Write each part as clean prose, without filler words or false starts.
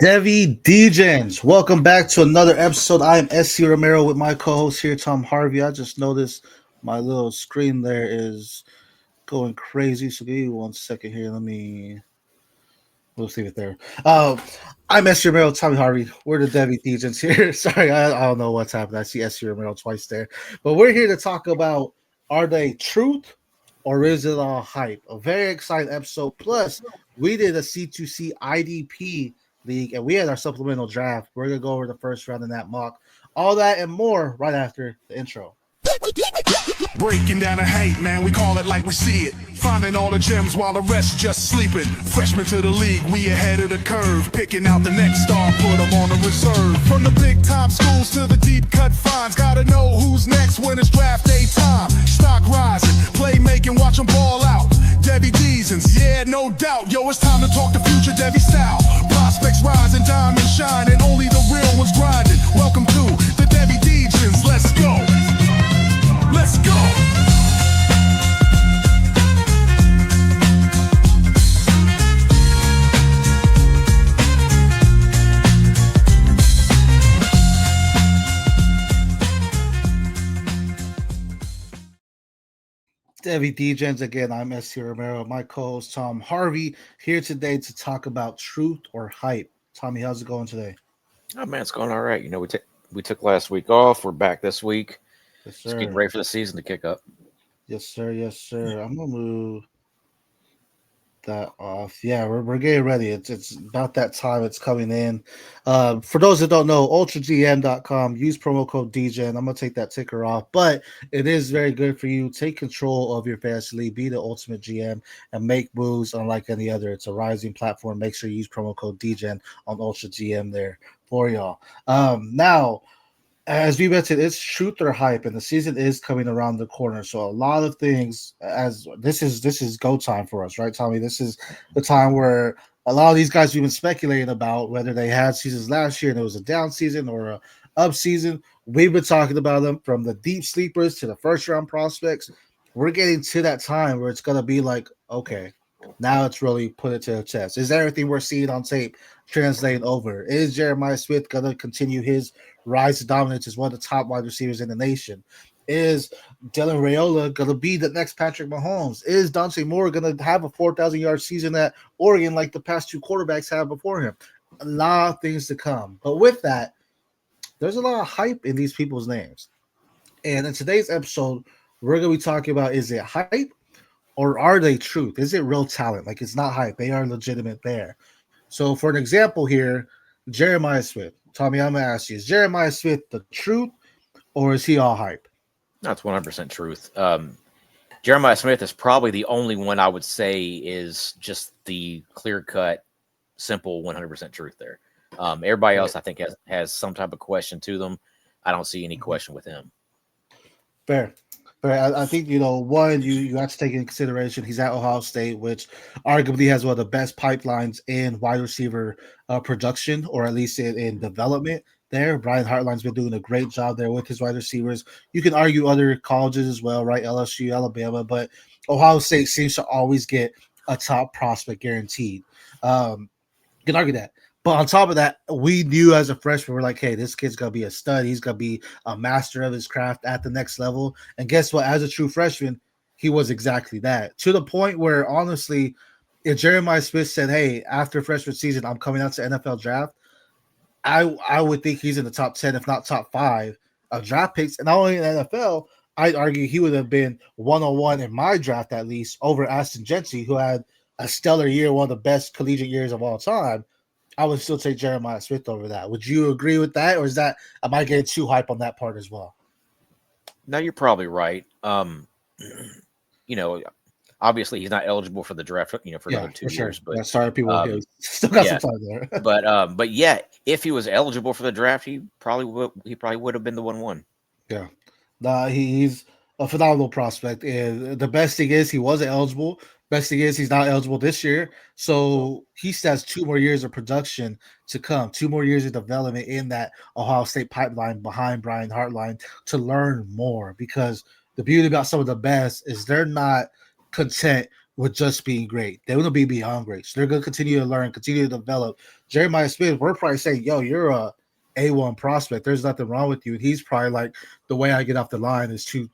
Devy Degens, welcome back to another episode. I am SC Romero with my co-host here, Tom Harvey. I just noticed my little screen there is going crazy, so give me 1 second here. We'll leave it there. I'm SC Romero, Tommy Harvey. We're the Devy Degens here. Sorry, I don't know what's happened. I see SC Romero twice there, but we're here to talk about: are they truth or is it all hype? A very exciting episode. Plus, we did a C2C IDP league and we had our supplemental draft. We're going to go over the first round in that mock. All that and more right after the intro. Breaking down the hate, man, we call it like we see it. Finding all the gems while the rest just sleeping. Freshmen to the league, we ahead of the curve. Picking out the next star, put them on the reserve. From the big time schools to the deep cut finds. Gotta know who's next when it's draft day time. Stock rising, playmaking, watch them ball out. Devy Degens, yeah, no doubt. Yo, it's time to talk the future Devy style. Prospects rising, diamonds shining. Only the real ones grinding. Welcome to the Devy Degens, let's go. Let's go! Devy Degens again. I'm SC Romero. My co-host Tom Harvey here today to talk about truth or hype. Tommy, how's it going today? Oh man, it's going all right. We took last week off. We're back this week. Yes, Just getting ready for the season to kick up. Yes, sir. Yes, sir. I'm gonna move that off. Yeah, we're getting ready. It's about that time. It's coming in. For those that don't know, ultragm.com. Use promo code DGen. I'm gonna take that ticker off, but it is very good for you. Take control of your fantasy league. Be the ultimate GM and make moves unlike any other. It's a rising platform. Make sure you use promo code DGen on UltraGM there for y'all. Now. As we mentioned, it's truth or hype, and the season is coming around the corner. So a lot of things, as this is go time for us, right, Tommy? This is the time where a lot of these guys we've been speculating about whether they had seasons last year and it was a down season or a up season. We've been talking about them from the deep sleepers to the first round prospects. We're getting to that time where it's gonna be like, okay, now it's really put it to the test. Is everything we're seeing on tape translating over? Is Jeremiah Smith gonna continue his rise to dominance as one of the top wide receivers in the nation? Is Dylan Raiola going to be the next Patrick Mahomes? Is Dante Moore going to have a 4,000-yard season at Oregon like the past two quarterbacks have before him? A lot of things to come. But with that, there's a lot of hype in these people's names. And in today's episode, we're going to be talking about, is it hype or are they truth? Is it real talent? Like, it's not hype. They are legitimate there. So for an example here, Jeremiah Smith. Tommy, I'm going to ask you, is Jeremiah Smith the truth or is he all hype? That's 100% truth. Jeremiah Smith is probably the only one I would say is just the clear-cut, simple 100% truth there. Everybody else, I think, has some type of question to them. I don't see any question with him. Fair. I think, one, you have to take into consideration he's at Ohio State, which arguably has one of the best pipelines in wide receiver production, or at least in development there. Brian Hartline's been doing a great job there with his wide receivers. You can argue other colleges as well, right? LSU, Alabama, but Ohio State seems to always get a top prospect guaranteed. You can argue that. But on top of that, we knew as a freshman, we're like, hey, this kid's going to be a stud. He's going to be a master of his craft at the next level. And guess what? As a true freshman, he was exactly that. To the point where, honestly, if Jeremiah Smith said, hey, after freshman season, I'm coming out to NFL draft, I would think he's in the top 10, if not top 5 of draft picks. And not only in the NFL, I'd argue he would have been 101 in my draft, at least, over Aston Gentry, who had a stellar year, one of the best collegiate years of all time. I would still take Jeremiah Smith over that. Would you agree with that, or am I getting too hype on that part as well? No, you're probably right. Obviously he's not eligible for the draft, for another 2 years. But sorry, people still got some time there. but yeah, if he was eligible for the draft, he probably would have been the 1-1. Yeah, he's a phenomenal prospect, and the best thing is he wasn't eligible. Best thing is he's not eligible this year, so he still has 2 more years of production to come, 2 more years of development in that Ohio State pipeline behind Brian Hartline to learn more. Because the beauty about some of the best is they're not content with just being great. They want to be beyond great. So they're going to continue to learn, continue to develop. Jeremiah Smith, we're probably saying, yo, you're a A1 prospect. There's nothing wrong with you. And he's probably like, the way I get off the line is too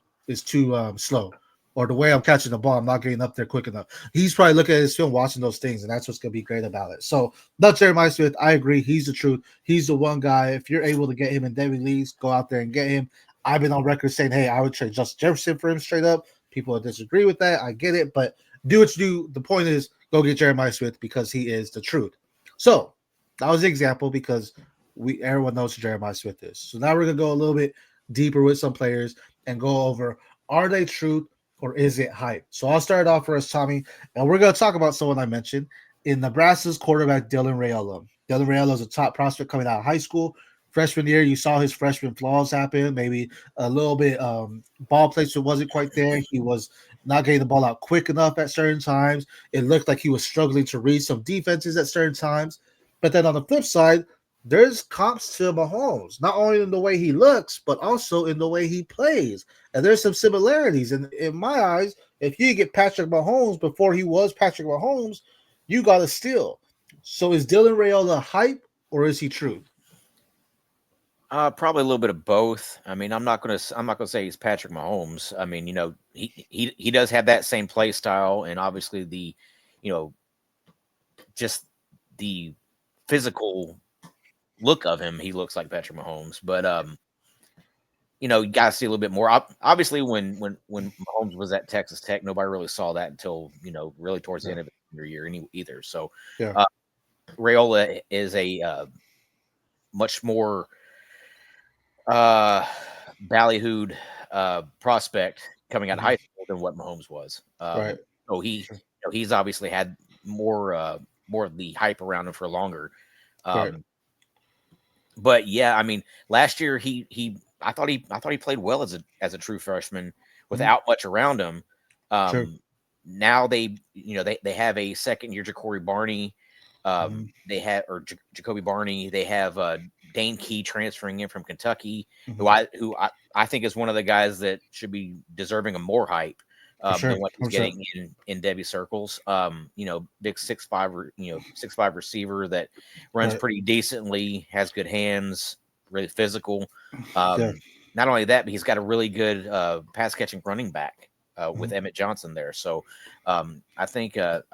slow. Or the way I'm catching the ball, I'm not getting up there quick enough. He's probably looking at his film, watching those things, and that's what's going to be great about it. So, not Jeremiah Smith. I agree. He's the truth. He's the one guy. If you're able to get him in Devy leagues, go out there and get him. I've been on record saying, hey, I would trade Justin Jefferson for him straight up. People disagree with that. I get it, but do what you do. The point is, go get Jeremiah Smith because he is the truth. So, that was the example because everyone knows who Jeremiah Smith is. So, now we're going to go a little bit deeper with some players and go over, are they truth or is it hype? So I'll start off for us, Tommy, and we're going to talk about someone I mentioned in Nebraska's quarterback, Dylan Raiola. Dylan Raiola is a top prospect coming out of high school. Freshman year, you saw his freshman flaws happen. Maybe a little bit ball placement wasn't quite there. He was not getting the ball out quick enough at certain times. It looked like he was struggling to read some defenses at certain times. But then on the flip side, there's comps to Mahomes, not only in the way he looks, but also in the way he plays. And there's some similarities. And in my eyes, if you get Patrick Mahomes before he was Patrick Mahomes, you got to steal. So is Dylan Raiola hype or is he truth? Probably a little bit of both. I mean, I'm not gonna say he's Patrick Mahomes. I mean, he does have that same play style, and obviously just the physical look of him, he looks like Patrick Mahomes. But you got to see a little bit more. Obviously, when Mahomes was at Texas Tech, nobody really saw that until really towards the end of the year either. So, yeah. Raiola is a much more ballyhooed prospect coming out of high school than what Mahomes was. Right. So he's obviously had more of the hype around him for longer. Right. But yeah, I mean, last year I thought he played well as a true freshman without much around him. Sure. Now they have a second year Jacoby Barney. They have Jacoby Barney. They have Dane Key transferring in from Kentucky, who I think is one of the guys that should be deserving of more hype than what he's getting in Devy circles. Big 6'5", 6'5" receiver that runs pretty decently, has good hands, really physical. Not only that, but he's got a really good pass catching running back with Emmett Johnson there. So I think Dylan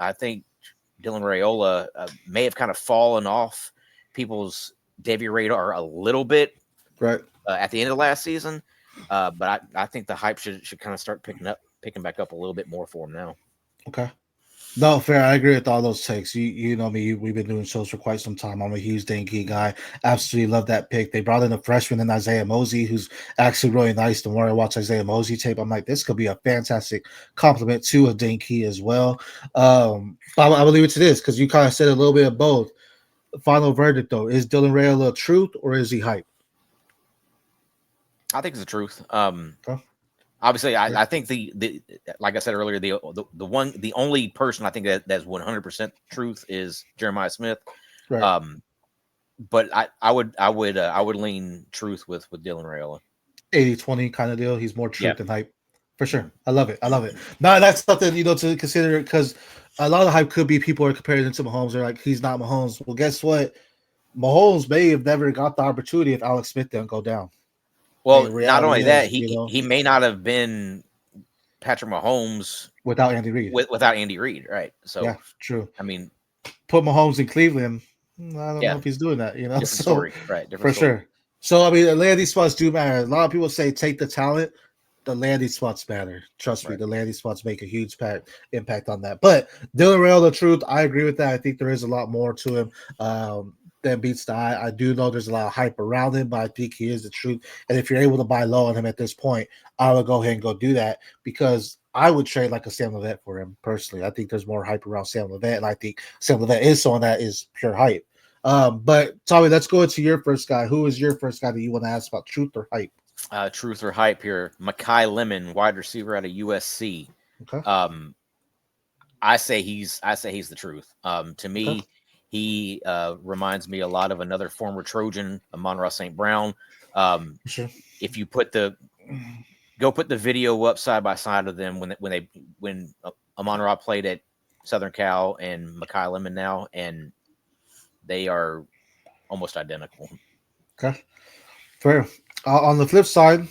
Raiola may have kind of fallen off people's Devy radar a little bit at the end of last season. But I think the hype should kind of start picking back up a little bit more for him now. Okay. No, fair. I agree with all those takes. You know me. We've been doing shows for quite some time. I'm a huge Dane Key guy. Absolutely love that pick. They brought in a freshman in Isaiah Mosey, who's actually really nice. The more I watch Isaiah Mosey tape, I'm like, this could be a fantastic compliment to a Dane Key as well. I will leave it to this because you kind of said a little bit of both. Final verdict, though, is Dylan Raiola truth or is he hype? I think it's the truth. Obviously, I think the like I said earlier, the only person I think that's 100% truth is Jeremiah Smith. Right. But I would lean truth with Dylan Raiola. 80-20 kind of deal. He's more truth than hype. For sure. I love it. Now that's something, to consider because a lot of hype could be people are comparing him to Mahomes. They're like, he's not Mahomes. Well, guess what? Mahomes may have never got the opportunity if Alex Smith didn't go down. Well, not only that, he may not have been Patrick Mahomes without Andy Reid. Without Andy Reid, right? So yeah, true. I mean, put Mahomes in Cleveland. I don't know if he's doing that. Different story, right? Different story. Sure. So I mean, the landing spots do matter. A lot of people say take the talent. The landing spots matter. Trust me, the landing spots make a huge impact on that. But Dylan Raiola, the truth, I agree with that. I think there is a lot more to him than beats the eye. I do know there's a lot of hype around him, but I think he is the truth. And if you're able to buy low on him at this point, I would go ahead and go do that because I would trade like a Sam Levitt for him personally. I think there's more hype around Sam Levitt, and I think Sam Levitt is someone that is pure hype. But Tommy, let's go into your first guy. Who is your first guy that you want to ask about, truth or hype? Truth or hype here. Makai Lemon, wide receiver out of USC. Okay. I say he's the truth. To me, he reminds me a lot of another former Trojan, Amon-Ra St. Brown. Sure. If you put the video up side by side of them when Amon-Ra played at Southern Cal and Makai Lemon now, and they are almost identical. Okay, fair. On the flip side,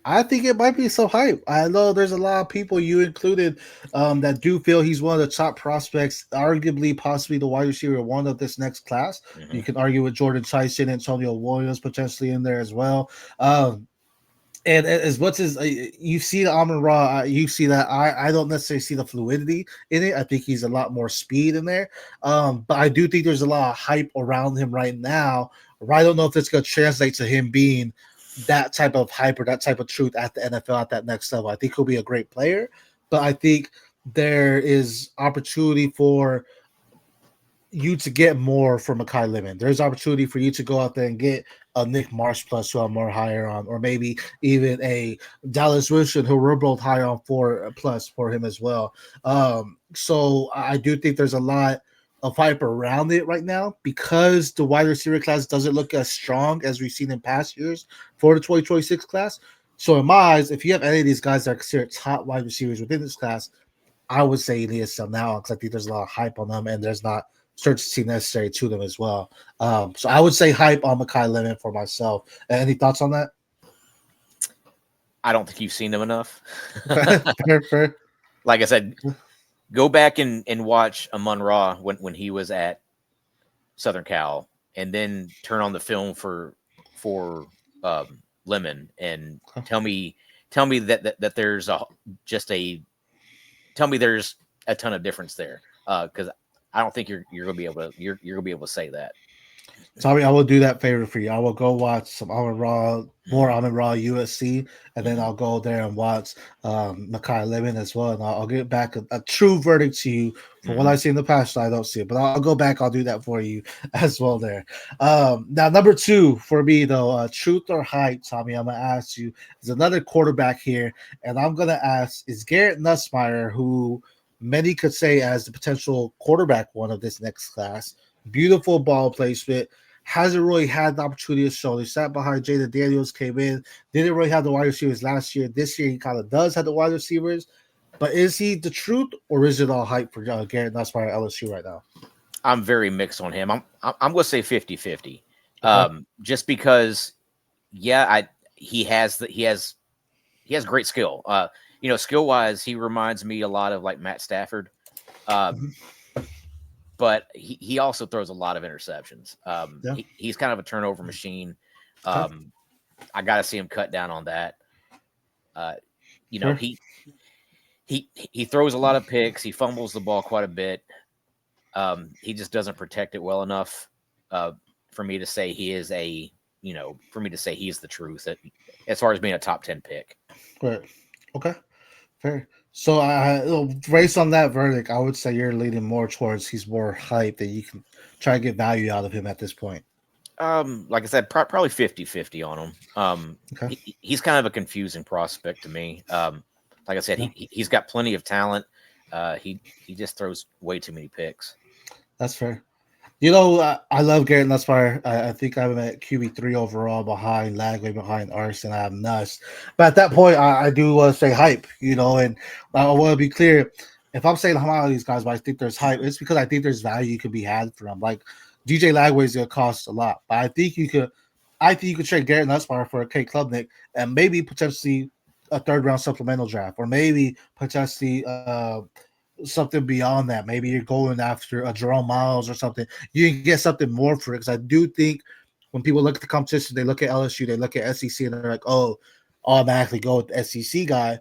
I think it might be some hype. I know there's a lot of people, you included, that do feel he's one of the top prospects, arguably, possibly the wide receiver one of this next class. Mm-hmm. You can argue with Jordan Tyson, Antonio Williams potentially in there as well. And as much as you see the Amon Ra, you see that I don't necessarily see the fluidity in it. I think he's a lot more speed in there. But I do think there's a lot of hype around him right now. I don't know if it's going to translate to him being that type of hype or that type of truth at the NFL at that next level. I think he'll be a great player, but I think there is opportunity for you to get more from Makai Lemon. There's opportunity for you to go out there and get a Nick Marsh plus who I'm more higher on, or maybe even a Dallas Wilson who we're both higher on 4+ for him as well. So I do think there's a lot of hype around it right now because the wide receiver class doesn't look as strong as we've seen in past years for the 2026 class. So in my eyes, if you have any of these guys that are considered top wide receivers within this class, I would say you need to sell now because I think there's a lot of hype on them and there's not certainty necessary to them as well. So I would say hype on Makai Lemon for myself. Any thoughts on that? I don't think you've seen him enough. fair. Like I said, go back and watch Amon Ra when he was at Southern Cal, and then turn on the film for Lemon and tell me that there's there's a ton of difference there, because I don't think you're gonna be able to say that. Tommy, I will do that favor for you. I will go watch some Amon Ra, more Amon Ra USC, and then I'll go there and watch Makai Lemon as well. And I'll get back a true verdict to you for what I see in the past. I don't see it, but I'll go back. I'll do that for you as well there. Now, number 2 for me, though, truth or hype, Tommy, I'm going to ask you, is another quarterback here. And I'm going to ask, is Garrett Nussmeier, who many could say as the potential quarterback one of this next class, beautiful ball placement, hasn't really had the opportunity to show. He sat behind Jaden Daniels, came in, didn't really have the wide receivers last year. This year, he kind of does have the wide receivers. But is he the truth, or is it all hype for Garrett Nussmeier at LSU right now? I'm very mixed on him. I'm going to say 50-50. Okay. Just because, he has great skill. Skill wise, he reminds me a lot of like Matt Stafford. But he also throws a lot of interceptions. He's kind of a turnover machine. I got to see him cut down on that. He throws a lot of picks. He fumbles the ball quite a bit. He just doesn't protect it well enough for me to say he is he's the truth as far as being a top 10 pick. Right. Okay. Fair. So based on that verdict, I would say you're leaning more towards he's more hype that you can try to get value out of him at this point. Like I said, probably 50-50 on him. He's kind of a confusing prospect to me. Like I said, he's got plenty of talent. He just throws way too many picks. That's fair. I love Garrett Nussmeier. I think I'm at QB3 overall behind Lagley, behind Arson. I have Nuss. But at that point, I do want to say hype, and I want to be clear. If I'm saying how many of these guys, but I think there's hype, it's because I think there's value could be had for them. Like DJ Lagway is going to cost a lot, but I think you could trade Garrett Nussmeier for a K Klubnik and maybe potentially a 3rd-round supplemental draft, or maybe potentially something beyond that. Maybe you're going after a Jerome Miles or something. You can get something more for it, because I do think when people look at the competition, they look at LSU, they look at SEC, and they're like, oh, automatically go with the SEC guy.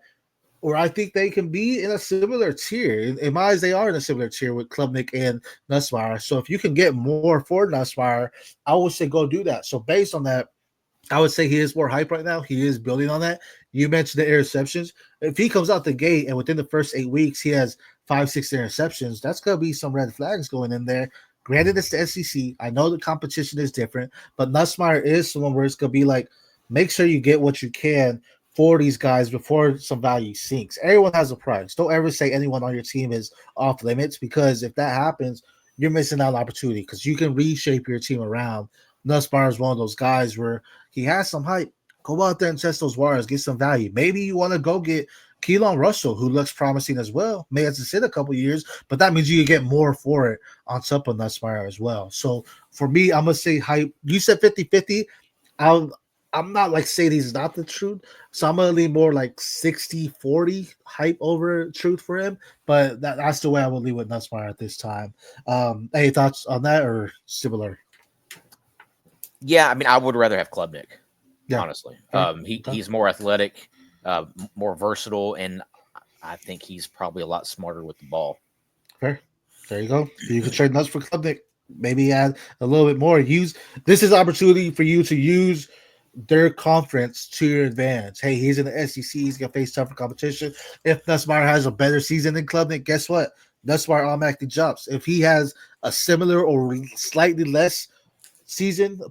Or I think they can be in a similar tier. In my eyes, they are in a similar tier with Klubnik and Nussmeier. So if you can get more for Nussmeier, I would say go do that. So based on that, I would say he is more hype right now. He is building on that. You mentioned the interceptions. If he comes out the gate and within the first 8 weeks he has 5-6 interceptions, that's going to be some red flags going in there. Granted, it's the SEC. I know the competition is different, but Nussmeier is someone where it's going to be like, make sure you get what you can for these guys before some value sinks. Everyone has a price. Don't ever say anyone on your team is off limits, because if that happens, you're missing out on opportunity, because you can reshape your team around. Nussmeier is one of those guys where he has some hype. Go out there and test those waters, get some value. Maybe you want to go get Keelan Russell, who looks promising as well, may have to sit a couple years, but that means you get more for it on Supp and Nussmeier as well. So for me, I'm gonna say hype. You said 50-50. I'm not like saying he's not the truth, so I'm gonna lean more like 60-40 hype over truth for him. But that's the way I would lean with Nussmeier at this time. Any thoughts on that or similar? Yeah, I mean, I would rather have Klubnik, honestly. Okay. He's more athletic, more versatile, and I think he's probably a lot smarter with the ball. Fair. There you go. You can trade Nuss for Klubnik. Maybe add a little bit more. This is opportunity for you to use their conference to your advantage. Hey, he's in the SEC. He's gonna face tougher competition. If Nussmeier has a better season than Klubnik, guess what? Nussmeier automatically jumps. If he has a similar or slightly less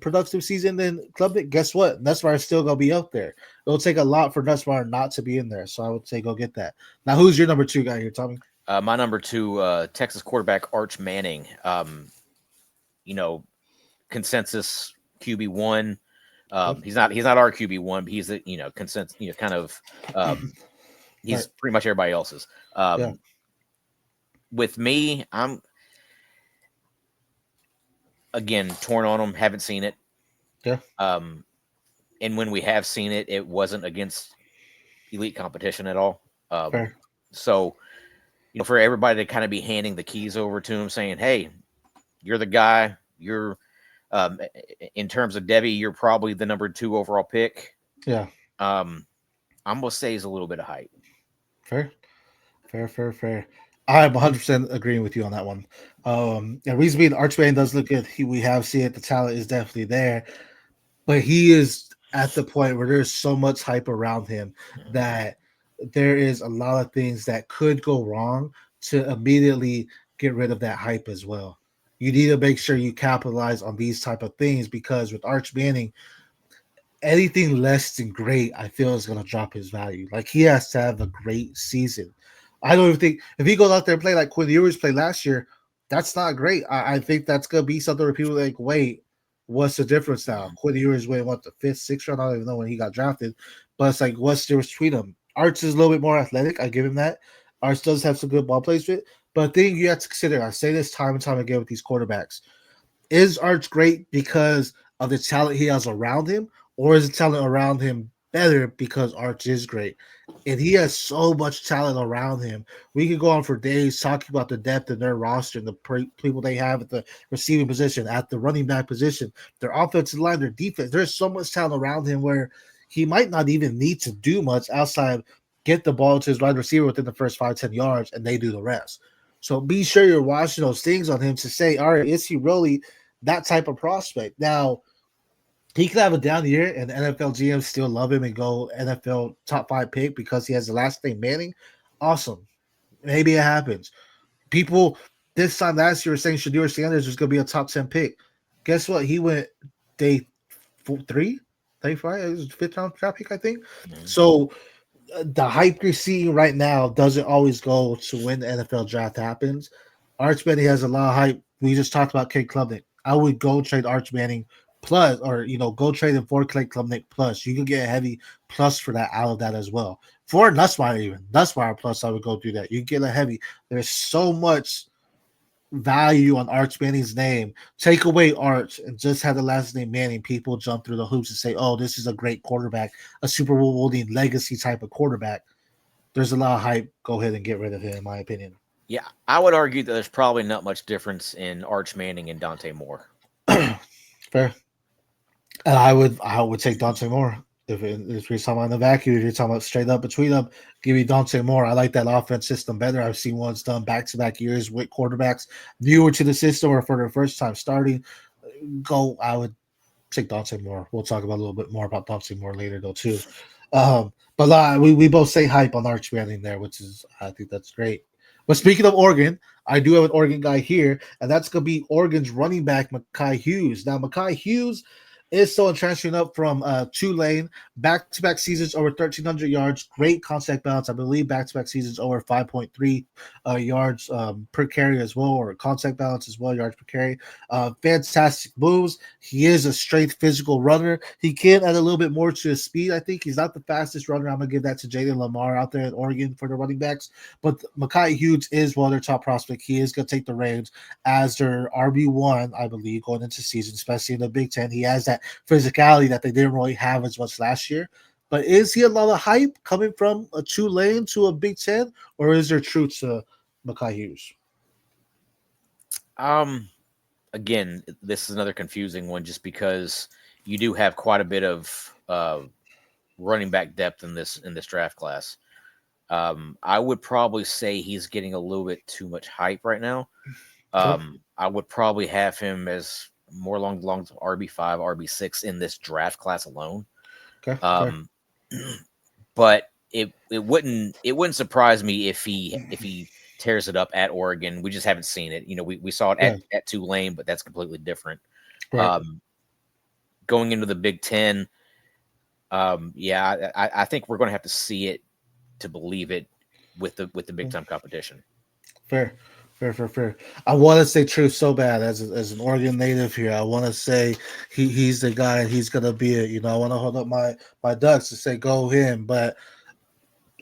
productive season than Klubnik, guess what? Nussmeier is still gonna be up there. It'll take a lot for Nussmeier not to be in there. So I would say go get that. Now, who's your number 2 guy here, Tommy? My number 2, Texas quarterback Arch Manning. Consensus QB1. He's not our QB1, but he's the consensus. Kind of. He's Right. pretty much everybody else's. With me, I'm again torn on him. Haven't seen it. Yeah. And when we have seen it, it wasn't against elite competition at all. Fair. So, for everybody to kind of be handing the keys over to him, saying, "Hey, you're the guy. You're, in terms of Devy, you're probably the number 2 overall pick." Yeah. I'm gonna say he's a little bit of hype. Fair. I'm 100% agreeing with you on that one. And reason being, Arch Manning does look good. We have seen it. The talent is definitely there, but he is at the point where there's so much hype around him that there is a lot of things that could go wrong to immediately get rid of that hype as well. You need to make sure you capitalize on these type of things, because with Arch Manning, anything less than great, I feel, is going to drop his value. Like, he has to have a great season. I don't even think if he goes out there and play like Quinn Ewers played last year, that's not great. I think that's going to be something where people are like, wait, what's the difference now? Quinn Ewers went, the 5th, 6th round? I don't even know when he got drafted. But it's like, what's the difference between them? Arch is a little bit more athletic. I give him that. Arch does have some good ball placement. But the thing you have to consider, I say this time and time again with these quarterbacks, is Arch great because of the talent he has around him, or is the talent around him better because Arch is great? And he has so much talent around him. We could go on for days talking about the depth in their roster and the people they have at the receiving position, at the running back position, their offensive line, their defense. There's so much talent around him where he might not even need to do much outside get the ball to his wide receiver within the first 5-10 yards, and they do the rest. So be sure you're watching those things on him to say, all right, is he really that type of prospect? Now, he could have a down year and NFL GMs still love him and go NFL top 5 pick because he has the last name Manning. Awesome. Maybe it happens. People this time last year were saying Shedeur Sanders was going to be a top 10 pick. Guess what? He went day 3, day 5. It was 5th round draft pick, I think. Mm-hmm. So the hype you're seeing right now doesn't always go to when the NFL draft happens. Arch Manning has a lot of hype. We just talked about Cade Klubnik. I would go trade Arch Manning plus, or go trade him for Cade Klubnik plus. You can get a heavy plus for that out of that as well. For Nussmeier, even Nussmeier plus, I would go do that. You get a heavy. There's so much value on Arch Manning's name. Take away Arch and just have the last name Manning. People jump through the hoops and say, "Oh, this is a great quarterback, a Super Bowl winning legacy type of quarterback." There's a lot of hype. Go ahead and get rid of him, in my opinion. Yeah, I would argue that there's probably not much difference in Arch Manning and Dante Moore. Fair. And I would take Dante Moore. If you're talking about the vacuum, if you're talking about straight up between them, give me Dante Moore. I like that offense system better. I've seen ones done back-to-back years with quarterbacks newer to the system or for their first time starting. I would take Dante Moore. We'll talk about a little bit more about Dante Moore later, though, too. But we both say hype on Arch Manning there, which is, I think that's great. But speaking of Oregon, I do have an Oregon guy here, and that's going to be Oregon's running back, Makhi Hughes. Now, Makhi Hughes is someone transferring up from Tulane, back-to-back seasons over 1,300 yards, great contact balance. I believe back-to-back seasons over 5.3 yards per carry as well, or contact balance as well, yards per carry. Fantastic moves. He is a straight physical runner. He can add a little bit more to his speed. I think he's not the fastest runner. I'm going to give that to Jaden Lamar out there in Oregon for the running backs. But Makhi Hughes is one of their top prospects. He is going to take the reins as their RB1, I believe, going into season, especially in the Big Ten. He has that physicality that they didn't really have as much last year. But is he a lot of hype coming from a Tulane to a Big Ten, or is there truth to Makhi Hughes? Again, this is another confusing one just because you do have quite a bit of running back depth in this draft class. I would probably say he's getting a little bit too much hype right now. I would probably have him as more along the lines of RB5, RB6 in this draft class alone. But it wouldn't surprise me if he tears it up at Oregon. We just haven't seen it. You know, we saw it at Tulane, but that's completely different. Right. Going into the Big Ten, I think we're going to have to see it to believe it with the big time competition. Fair. I want to say truth so bad as an Oregon native here. I want to say he's the guy and he's going to be it. You know, I want to hold up my Ducks to say go him, but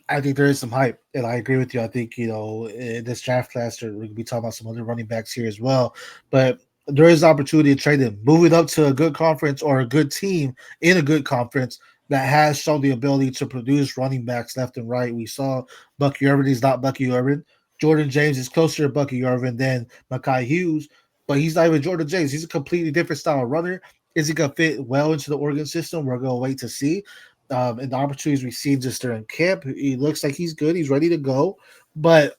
I think there is some hype, and I agree with you. I think, you know, in this draft class, we're going to be talking about some other running backs here as well, but there is opportunity to trade him. Moving up to a good conference or a good team in a good conference that has shown the ability to produce running backs left and right. We saw Bucky Irvin. He's not Bucky Irvin. Jordan James is closer to Bucky Irvin than Makhi Hughes, but he's not even Jordan James. He's a completely different style of runner. Is he going to fit well into the Oregon system? We're going to wait to see. And the opportunities we've seen just during camp, he looks like he's good. He's ready to go. But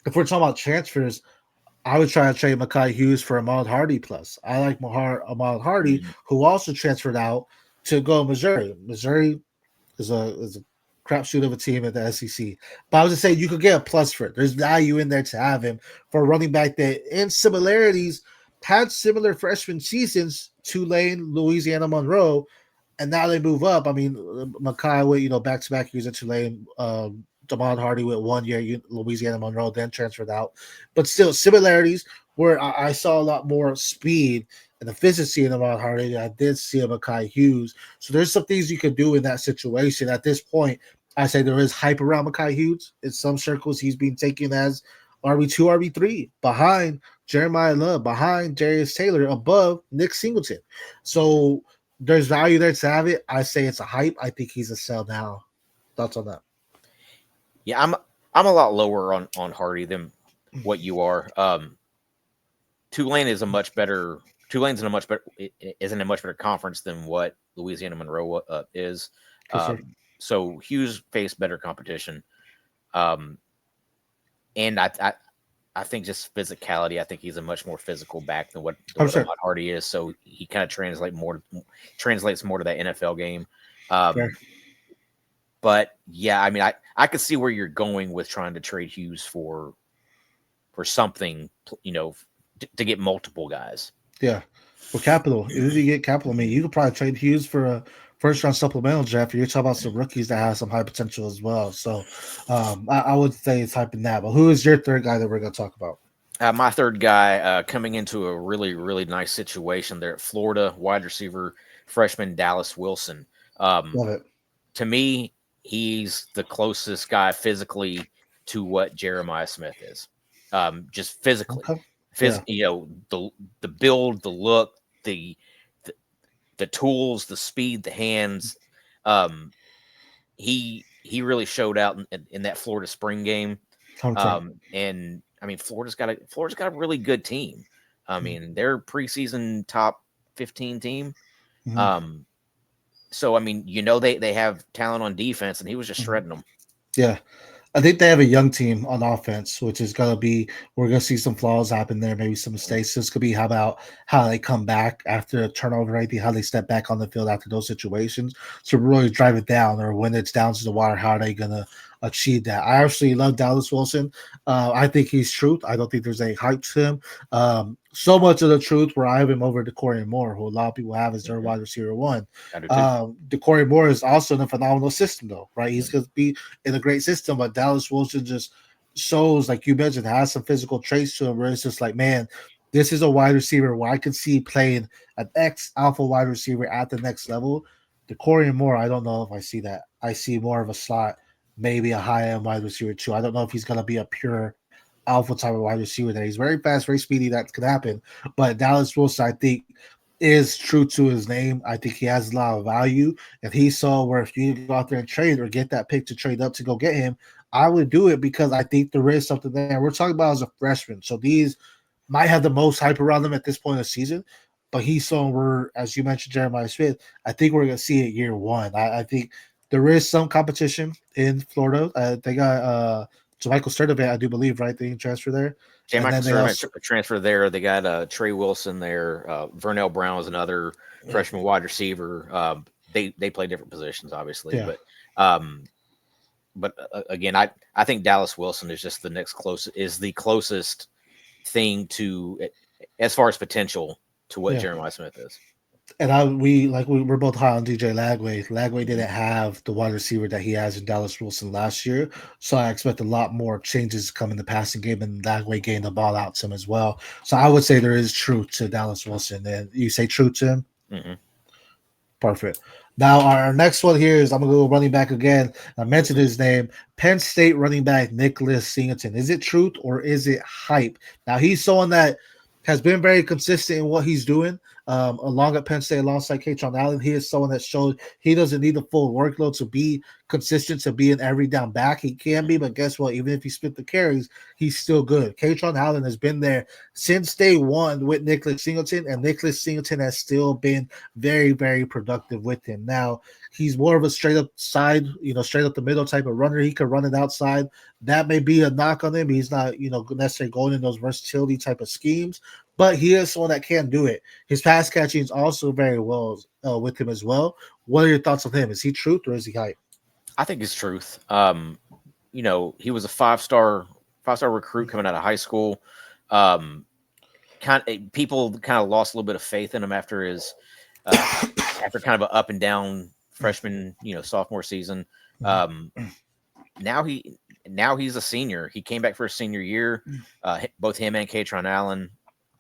if we're talking about transfers, I would try to trade Makhi Hughes for Ahmad Hardy plus. I like Ahmad Hardy, who also transferred out to go to Missouri. Missouri is a crapshoot of a team at the SEC. But I was just saying you could get a plus for it. There's value in there to have him for a running back that, in similarities, had similar freshman seasons, Tulane, Louisiana Monroe, and now they move up. I mean, Makhi with, back-to-back years at Tulane, Ahmad Hardy with 1 year, Louisiana Monroe, then transferred out. But still, similarities where I saw a lot more speed and efficiency in Ahmad Hardy than I did see in Makhi Hughes. So there's some things you can do in that situation. At this point, I say there is hype around Makhi Hughes. In some circles, he's being taken as RB2, RB3, behind Jeremiah Love, behind Darius Taylor, above Nick Singleton. So there's value there to have it. I say it's a hype. I think he's a sell now. Thoughts on that? Yeah, I'm a lot lower on Hardy than what you are. Tulane's in a much better conference than what Louisiana Monroe is. Sure. So Hughes faced better competition. And I think just physicality, I think he's a much more physical back than what Ahmad Hardy is. So he kind of translates more to that NFL game. But yeah, I mean, I could see where you're going with trying to trade Hughes for something, to get multiple guys. Yeah, for capital. If you get capital, I mean, you could probably trade Hughes for a first-round supplemental draft. You're talking about some rookies that have some high potential as well. So I would say it's hyping that. But who is your third guy that we're going to talk about? My third guy coming into a really, really nice situation there at Florida, wide receiver, freshman Dallas Wilson. Love it. To me, he's the closest guy physically to what Jeremiah Smith is. Just physically. Okay. The build, the look, the tools, the speed, the hands. He really showed out in that Florida spring game. And I mean, Florida's got a really good team. I mean, they're preseason top 15 team. Mm-hmm. So I mean, they have talent on defense, and he was just shredding them. Yeah. I think they have a young team on offense, which is going to be, we're going to see some flaws happen there, maybe some mistakes. This could be how they come back after a turnover, anything, how they step back on the field after those situations. So really drive it down, or when it's down to the wire, how are they going to achieve that. I actually love Dallas Wilson. I think he's truth. I don't think there's any hype to him. So much of the truth where I have him over DeCorey Moore, who a lot of people have as their wide receiver one. I do too. DeCorey Moore is also in a phenomenal system, though, right? He's going to be in a great system, but Dallas Wilson just shows, like you mentioned, has some physical traits to him where it's just like, man, this is a wide receiver where I could see playing an ex alpha wide receiver at the next level. DeCorey Moore, I don't know if I see that. I see more of a slot, maybe a high end wide receiver too. I don't know if he's going to be a pure alpha type of wide receiver. That he's very fast, very speedy. That could happen. But Dallas Wilson, I think, is true to his name. I think he has a lot of value. If he saw where if you go out there and trade or get that pick to trade up to go get him, I would do it because I think there is something there. We're talking about as a freshman, so these might have the most hype around them at this point of the season. But he's someone we're, as you mentioned, Jeremiah Smith, I think we're going to see it year one. I think there is some competition in Florida. They got Michael Sturdivant, I do believe, right? They can transfer there. J. Michael Sturdivant transfer there. They got Trey Wilson there. Vernell Brown is another freshman wide receiver. They play different positions, obviously, but again, I think Dallas Wilson is just the closest thing to, as far as potential, to what Jeremiah Smith is. And we're both high on DJ Lagway. Lagway didn't have the wide receiver that he has in Dallas Wilson last year, so I expect a lot more changes to come in the passing game, and Lagway gained the ball out to him as well. So I would say there is truth to Dallas Wilson. And you say truth to him? Mm-hmm. Perfect. Now our next one here is I'm gonna go running back again. I mentioned his name, Penn State running back Nicholas Singleton. Is it truth or is it hype? Now he's someone that has been very consistent in what he's doing. Along at Penn State, alongside Kaytron Allen, he is someone that showed he doesn't need the full workload to be consistent, to be an every down back. He can be, but guess what? Even if he split the carries, he's still good. Kaytron Allen has been there since day one with Nicholas Singleton, and Nicholas Singleton has still been very, very productive with him. Now, he's more of a straight up side, straight up the middle type of runner. He could run it outside. That may be a knock on him. He's not, necessarily going in those versatility type of schemes, but he is someone that can do it. His pass catching is also very well with him as well. What are your thoughts on him? Is he truth or is he hype? I think it's truth. He was a five-star recruit coming out of high school. People kind of lost a little bit of faith in him after his after kind of an up and down freshman, sophomore season. Now he's a senior. He came back for his senior year. Both him and Kaytron Allen.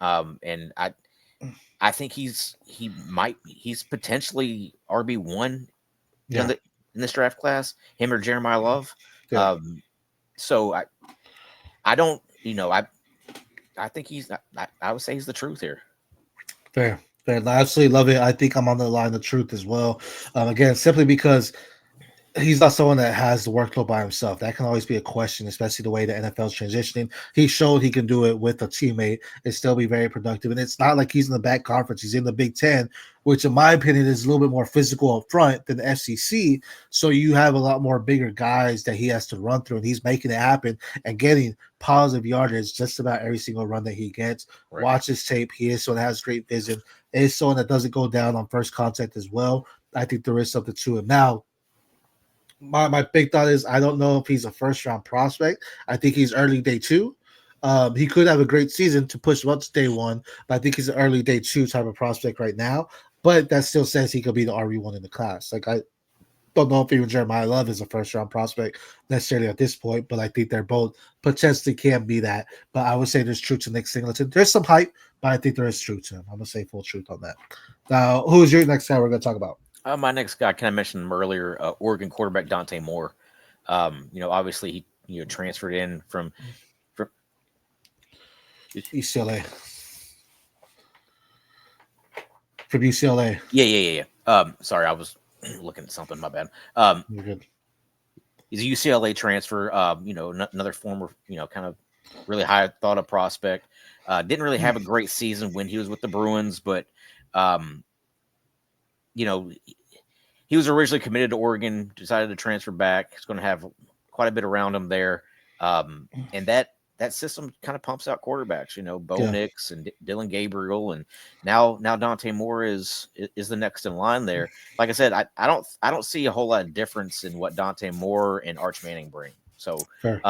And I think he's potentially RB1 in this draft class, him or Jeremiah Love. So I don't, I think I would say he's the truth here. Fair. I absolutely love it. I think I'm on the line of truth as well. Again, simply because he's not someone that has the workload by himself. That can always be a question, especially the way the NFL's transitioning. He showed he can do it with a teammate and still be very productive. And it's not like he's in the back conference. He's in the Big Ten, which in my opinion is a little bit more physical up front than the SEC. So you have a lot more bigger guys that he has to run through, and he's making it happen and getting positive yardage just about every single run that he gets. Right. Watch his tape. He is someone that has great vision. He is someone that doesn't go down on first contact as well. I think there is something to him. Now, my big thought is I don't know if he's a first-round prospect. I think he's early day two. He could have a great season to push him up to day one, but I think he's an early day two type of prospect right now. But that still says he could be the RB1 in the class. Like, I don't know if even Jeremiah Love is a first-round prospect necessarily at this point, but I think they're both potentially can be that. But I would say there's truth to Nick Singleton. There's some hype, but I think there is truth to him. I'm going to say full truth on that. Now, who's your next guy we're going to talk about? My next guy, can I mention him earlier? Oregon quarterback Dante Moore. Obviously he transferred in from UCLA. From UCLA. Yeah. Sorry, I was looking at something. My bad. You're good. He's a UCLA transfer. Another former, kind of really high thought of prospect. Didn't really have a great season when he was with the Bruins, but he was originally committed to Oregon, decided to transfer back. He's going to have quite a bit around him there. And that that system kind of pumps out quarterbacks. Bo Yeah. Nix and Dylan Gabriel, and now Dante Moore is the next in line there. Like I said, I don't see a whole lot of difference in what Dante Moore and Arch Manning bring. So Fair.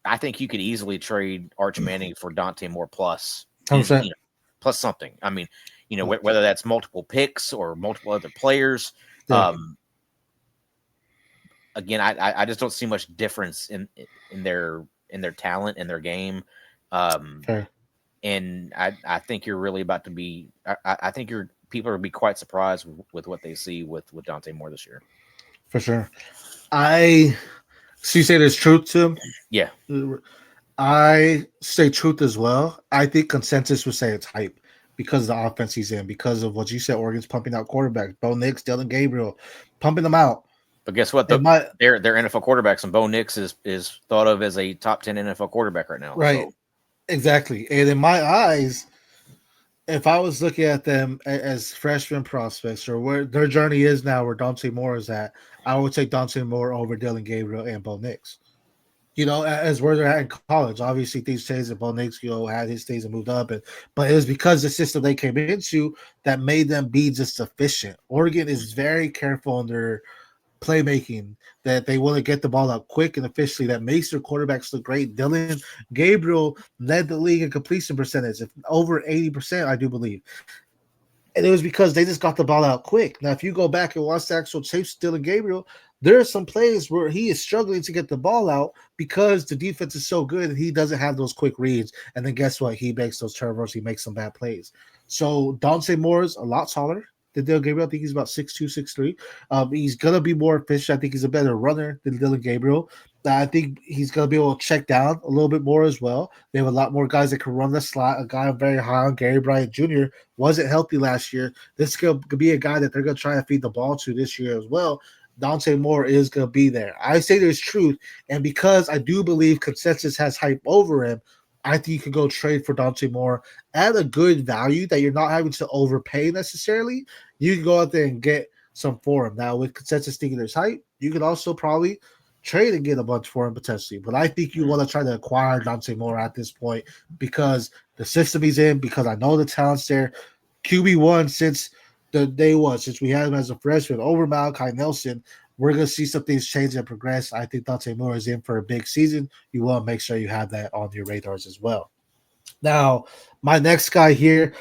I think you could easily trade Arch Manning for Dante Moore plus, 100%. plus something. I mean, whether that's multiple picks or multiple other players. Yeah. Again, I just don't see much difference in their talent and their game. Fair. And I think you're really about to be. I think people are be quite surprised with what they see with Dante Moore this year. For sure. So you say there's truth to him? Yeah. I say truth as well. I think consensus would say it's hype because of the offense he's in, because of what you said, Oregon's pumping out quarterbacks. Bo Nix, Dylan Gabriel, pumping them out. But guess what? They're NFL quarterbacks, and Bo Nix is thought of as a top 10 NFL quarterback right now. Right. So. Exactly. And in my eyes, if I was looking at them as freshman prospects or where their journey is now, where Dante Moore is at, I would take Dante Moore over Dylan Gabriel and Bo Nix. As where they're at in college. Obviously, things changed and Bo Nix, had his things and moved up. But it was because the system they came into that made them be just efficient. Oregon is very careful in their playmaking, that they want to get the ball out quick and efficiently. That makes their quarterbacks look great. Dylan Gabriel led the league in completion percentage, over 80%, I do believe. And it was because they just got the ball out quick. Now, if you go back and watch the actual tapes, Dylan Gabriel, there are some plays where he is struggling to get the ball out because the defense is so good and he doesn't have those quick reads. And then guess what? He makes those turnovers. He makes some bad plays. So Dante Moore is a lot taller than Dylan Gabriel. I think he's about 6'2", 6'3". He's going to be more efficient. I think he's a better runner than Dylan Gabriel. I think he's going to be able to check down a little bit more as well. They have a lot more guys that can run the slot. A guy very high on, Gary Bryant Jr., wasn't healthy last year. This could be a guy that they're going to try to feed the ball to this year as well. Dante Moore is going to be there. I say there's truth, and because I do believe consensus has hype over him, I think you could go trade for Dante Moore at a good value that you're not having to overpay necessarily. You can go out there and get some for him. Now, with consensus thinking there's hype, you could also probably trade and get a bunch for him potentially. But I think you want to try to acquire Dante Moore at this point because the system he's in, because I know the talent's there. QB1 since the day one, since we had him as a freshman over Malachi Nelson, we're going to see some things change and progress. I think Dante Moore is in for a big season. You want to make sure you have that on your radars as well. Now, my next guy here,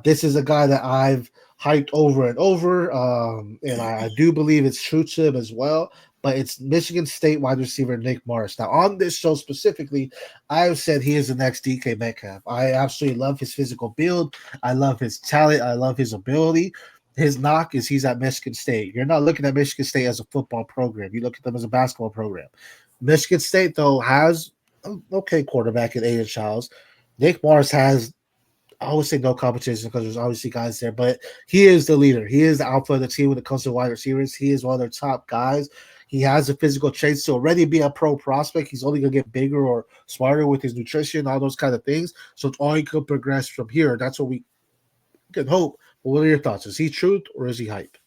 this is a guy that I've hyped over and over, and I do believe it's true to him as well, but it's Michigan State wide receiver Nick Marsh. Now, on this show specifically, I have said he is the next DK Metcalf. I absolutely love his physical build. I love his talent. I love his ability. His knock is he's at Michigan State. You're not looking at Michigan State as a football program. You look at them as a basketball program. Michigan State, though, has an okay quarterback in Aiden Childs. Nick Marsh has, I would say, no competition because there's obviously guys there, but he is the leader. He is the alpha of the team when it comes to wide receivers. He is one of their top guys. He has the physical traits to already be a pro prospect. He's only going to get bigger or smarter with his nutrition, all those kind of things. So it's all he could progress from here. That's what we can hope. But what are your thoughts? Is he truth or is he hype?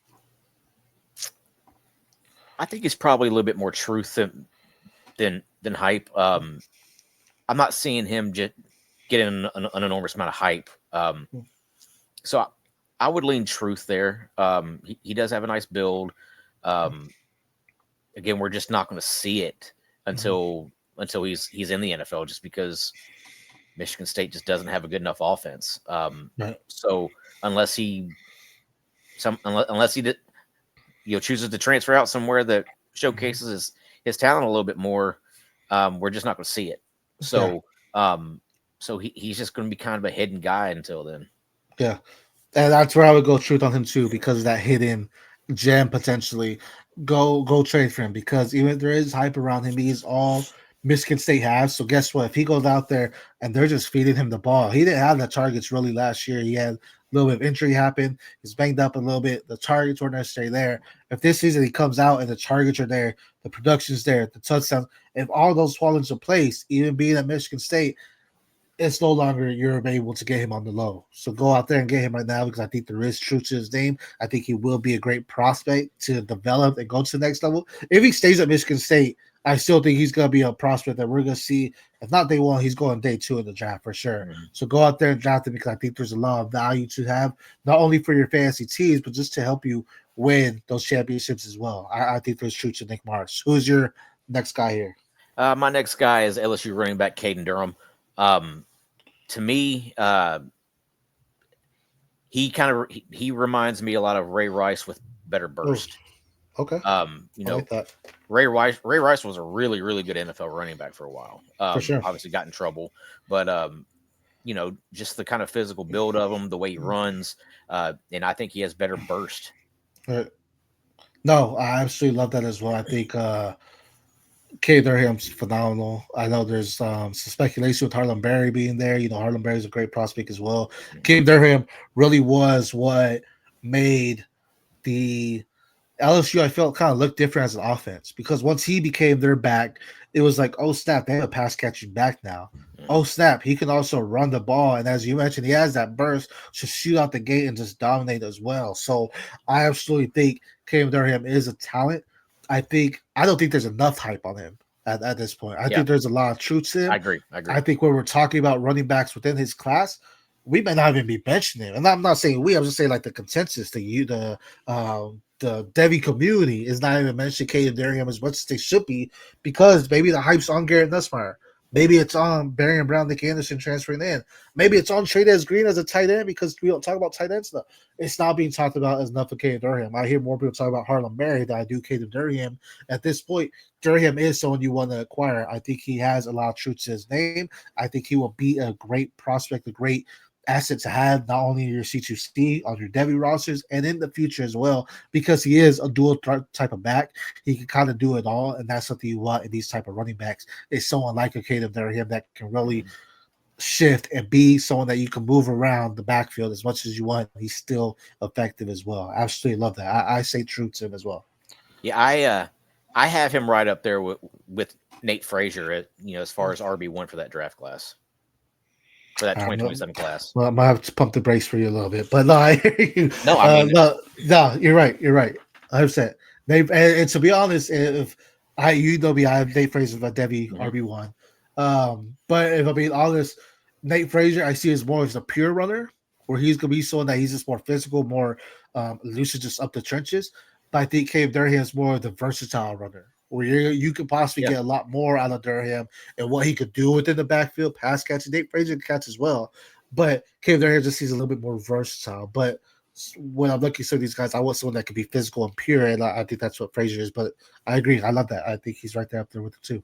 I think it's probably a little bit more truth than hype. I'm not seeing him just getting an enormous amount of hype. So I would lean truth there. He does have a nice build. Again, we're just not going to see it until he's in the NFL, just because Michigan State just doesn't have a good enough offense. Right. So unless he chooses to transfer out somewhere that showcases his talent a little bit more, we're just not going to see it. So he's just going to be kind of a hidden guy until then. Yeah, and that's where I would go truth on him too, because of that hidden gem potentially. Go trade for him, because even if there is hype around him, he's all Michigan State has. So guess what? If he goes out there and they're just feeding him the ball, he didn't have the targets really last year. He had a little bit of injury happen. He's banged up a little bit. The targets weren't necessarily there. If this season he comes out and the targets are there, the production's there, the touchdowns, if all those fall into place, even being at Michigan State, it's no longer you're able to get him on the low. So go out there and get him right now, because I think there is truth to his name. I think he will be a great prospect to develop and go to the next level. If he stays at Michigan State, I still think he's going to be a prospect that we're going to see. If not day one, he's going day 2 in the draft for sure. Mhm. So go out there and draft him because I think there's a lot of value to have, not only for your fantasy teams, but just to help you win those championships as well. I think there's truth to Nick Marsh. Who's your next guy here? My next guy is LSU running back Caden Durham. To me, he reminds me a lot of Ray Rice with better burst. Okay. You I know, like that. Ray Rice was a really, really good NFL running back for a while. For sure. Obviously got in trouble, but you know, just the kind of physical build of him, the way he runs, and I think he has better burst. No, I absolutely love that as well. I think Caden Durham's phenomenal. I know there's some speculation with Harlem Berry being there. You know, Harlem Berry's a great prospect as well. Caden Durham really was what made the LSU, I felt, kind of looked different as an offense because once he became their back, it was like, oh snap, they have a pass catching back now. Oh snap, he can also run the ball, and as you mentioned, he has that burst to shoot out the gate and just dominate as well. So I absolutely think Cam Durham is a talent. I don't think there's enough hype on him at this point. I think there's a lot of truth to him. I agree. I think when we're talking about running backs within his class, we may not even be mentioning him. And I'm not saying we, I'm just saying like the consensus, the Devy community is not even mentioning Caden Durham as much as they should be because maybe the hype's on Garrett Nussmeier. Maybe it's on Barry and Brown, Nick Anderson transferring in. Maybe it's on Trey'Dez Green as a tight end because we don't talk about tight ends enough. It's not being talked about as enough for Caden Durham. I hear more people talk about Harlem Berry than I do Caden Durham. At this point, Durham is someone you want to acquire. I think he has a lot of truth to his name. I think he will be a great prospect, a great asset to have not only in your C2C on your Devy rosters and in the future as well, because he is a dual type of back. He can kind of do it all, and that's something you want in these type of running backs. Is someone like a Caden Durham that can really shift and be someone that you can move around the backfield as much as you want. He's still effective as well. I absolutely love that. I say true to him as well. Yeah, I have him right up there with Nate Frazier, as far as RB1 for that draft class. For that 2027 class. Well, I might have to pump the brakes for you a little bit, but no, I hear you. No, I mean, no, you're right. You're right. 100%. And to be honest, if I have Nate Frazier about Devy RB1. But if I'm being honest, Nate Frazier I see as more as a pure runner, where he's gonna be someone that he's just more physical, more elusive, just up the trenches. But I think Cam Durham is more of the versatile runner, where you could possibly get a lot more out of Durham and what he could do within the backfield, pass catching. Nate Frazier can catch as well, but Cam Durham just seems a little bit more versatile. But when I'm looking at these guys, I want someone that can be physical and pure, and I think that's what Frazier is. But I agree, I love that. I think he's right there up there with the two.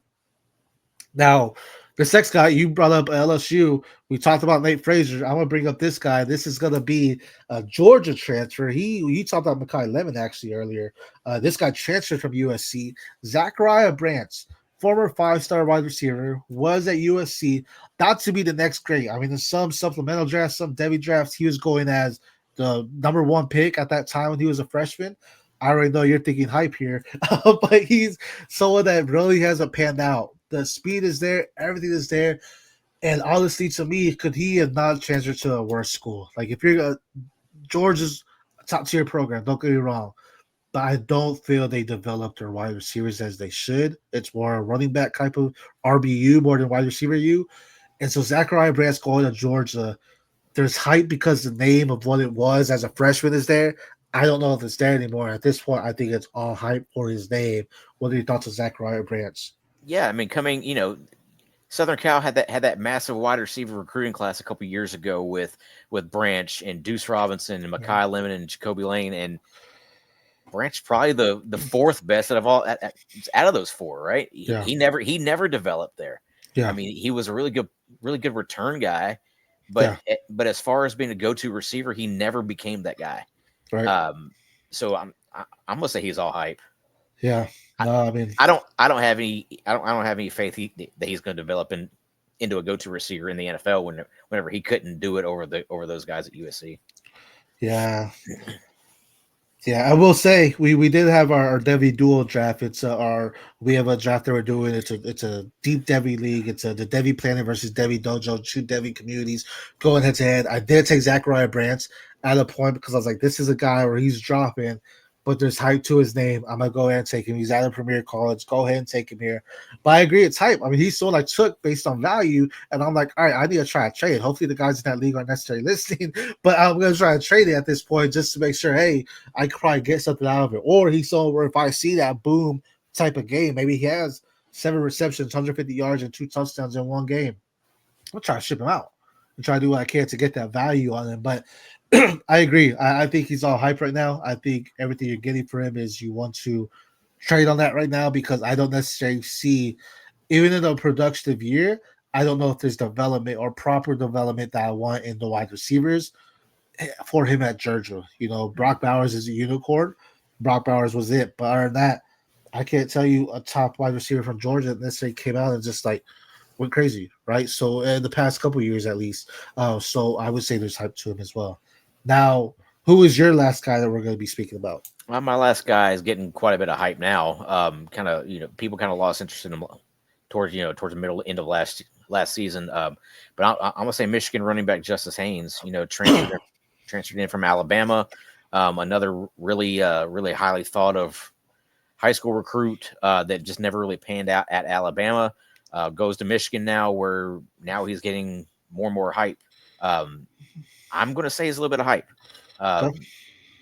Now, this next guy you brought up, LSU. We talked about Nate Frazier. I'm gonna bring up this guy. This is gonna be a Georgia transfer. You talked about Makai Lemon actually earlier. This guy transferred from USC. Zachariah Branch, former 5-star wide receiver, was at USC. Not to be the next great. I mean, in some supplemental drafts, some Devy drafts, he was going as the number 1 pick at that time when he was a freshman. I already know you're thinking hype here, but he's someone that really hasn't panned out. The speed is there, everything is there, and honestly, to me, could he have not transferred to a worse school? Like if you're Georgia's top tier program, don't get me wrong, but I don't feel they developed their wide receivers as they should. It's more a running back type of RBU more than wide receiver U, and so Zachariah Branch going to Georgia. There's hype because the name of what it was as a freshman is there. I don't know if it's there anymore. At this point, I think it's all hype for his name. What are your thoughts on Zachariah Branch? Yeah, I mean, Southern Cal had that massive wide receiver recruiting class a couple years ago with Branch and Deuce Robinson and Makai Lemon and Jacoby Lane, and Branch probably the 4th best out of those 4, right? Yeah. He never developed there. Yeah. I mean, he was a really good return guy, but as far as being a go-to receiver, he never became that guy. Right. So I'm gonna say he's all hype. Yeah. No, I mean, I don't have any faith that he's going to develop into a go-to receiver in the NFL whenever he couldn't do it over those guys at USC. Yeah. Yeah, I will say we did have our Devy dual draft. We have a draft that we're doing. It's a deep Devy league. It's the Devy Planet versus Devy Dojo, 2 Devy communities going head to head. I did take Zachariah Branch at a point because I was like, this is a guy where he's dropping but there's hype to his name. I'm gonna go ahead and take him. He's at a premier college. Go ahead and take him here. But I agree, it's hype. I mean, he's someone I took based on value, and I'm like, all right, I need to try a trade. Hopefully, the guys in that league aren't necessarily listening, but I'm gonna try to trade it at this point just to make sure, hey, I could probably get something out of it. Or he's someone where if I see that boom type of game, maybe he has 7 receptions, 150 yards, and 2 touchdowns in one game. I'll try to ship him out and try to do what I can to get that value on him. But I agree. I think he's all hype right now. I think everything you're getting for him is you want to trade on that right now because I don't necessarily see, even in a productive year, I don't know if there's development or proper development that I want in the wide receivers for him at Georgia. You know, Brock Bowers is a unicorn. Brock Bowers was it. But other than that, I can't tell you a top wide receiver from Georgia that necessarily came out and just like went crazy, right? So in the past couple of years at least. So I would say there's hype to him as well. Now, who is your last guy that we're going to be speaking about? Well, my last guy is getting quite a bit of hype now. Kind of, people kind of lost interest in him towards the middle end of last season. But I'm gonna say Michigan running back Justice Haynes. Transferred in from Alabama. Another really highly thought of high school recruit that just never really panned out at Alabama. Goes to Michigan now, where now he's getting more and more hype. I'm going to say he's a little bit of hype.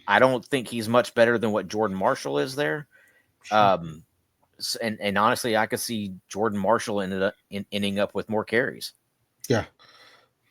I don't think he's much better than what Jordan Marshall is there. And honestly, I could see Jordan Marshall ending up with more carries. Yeah.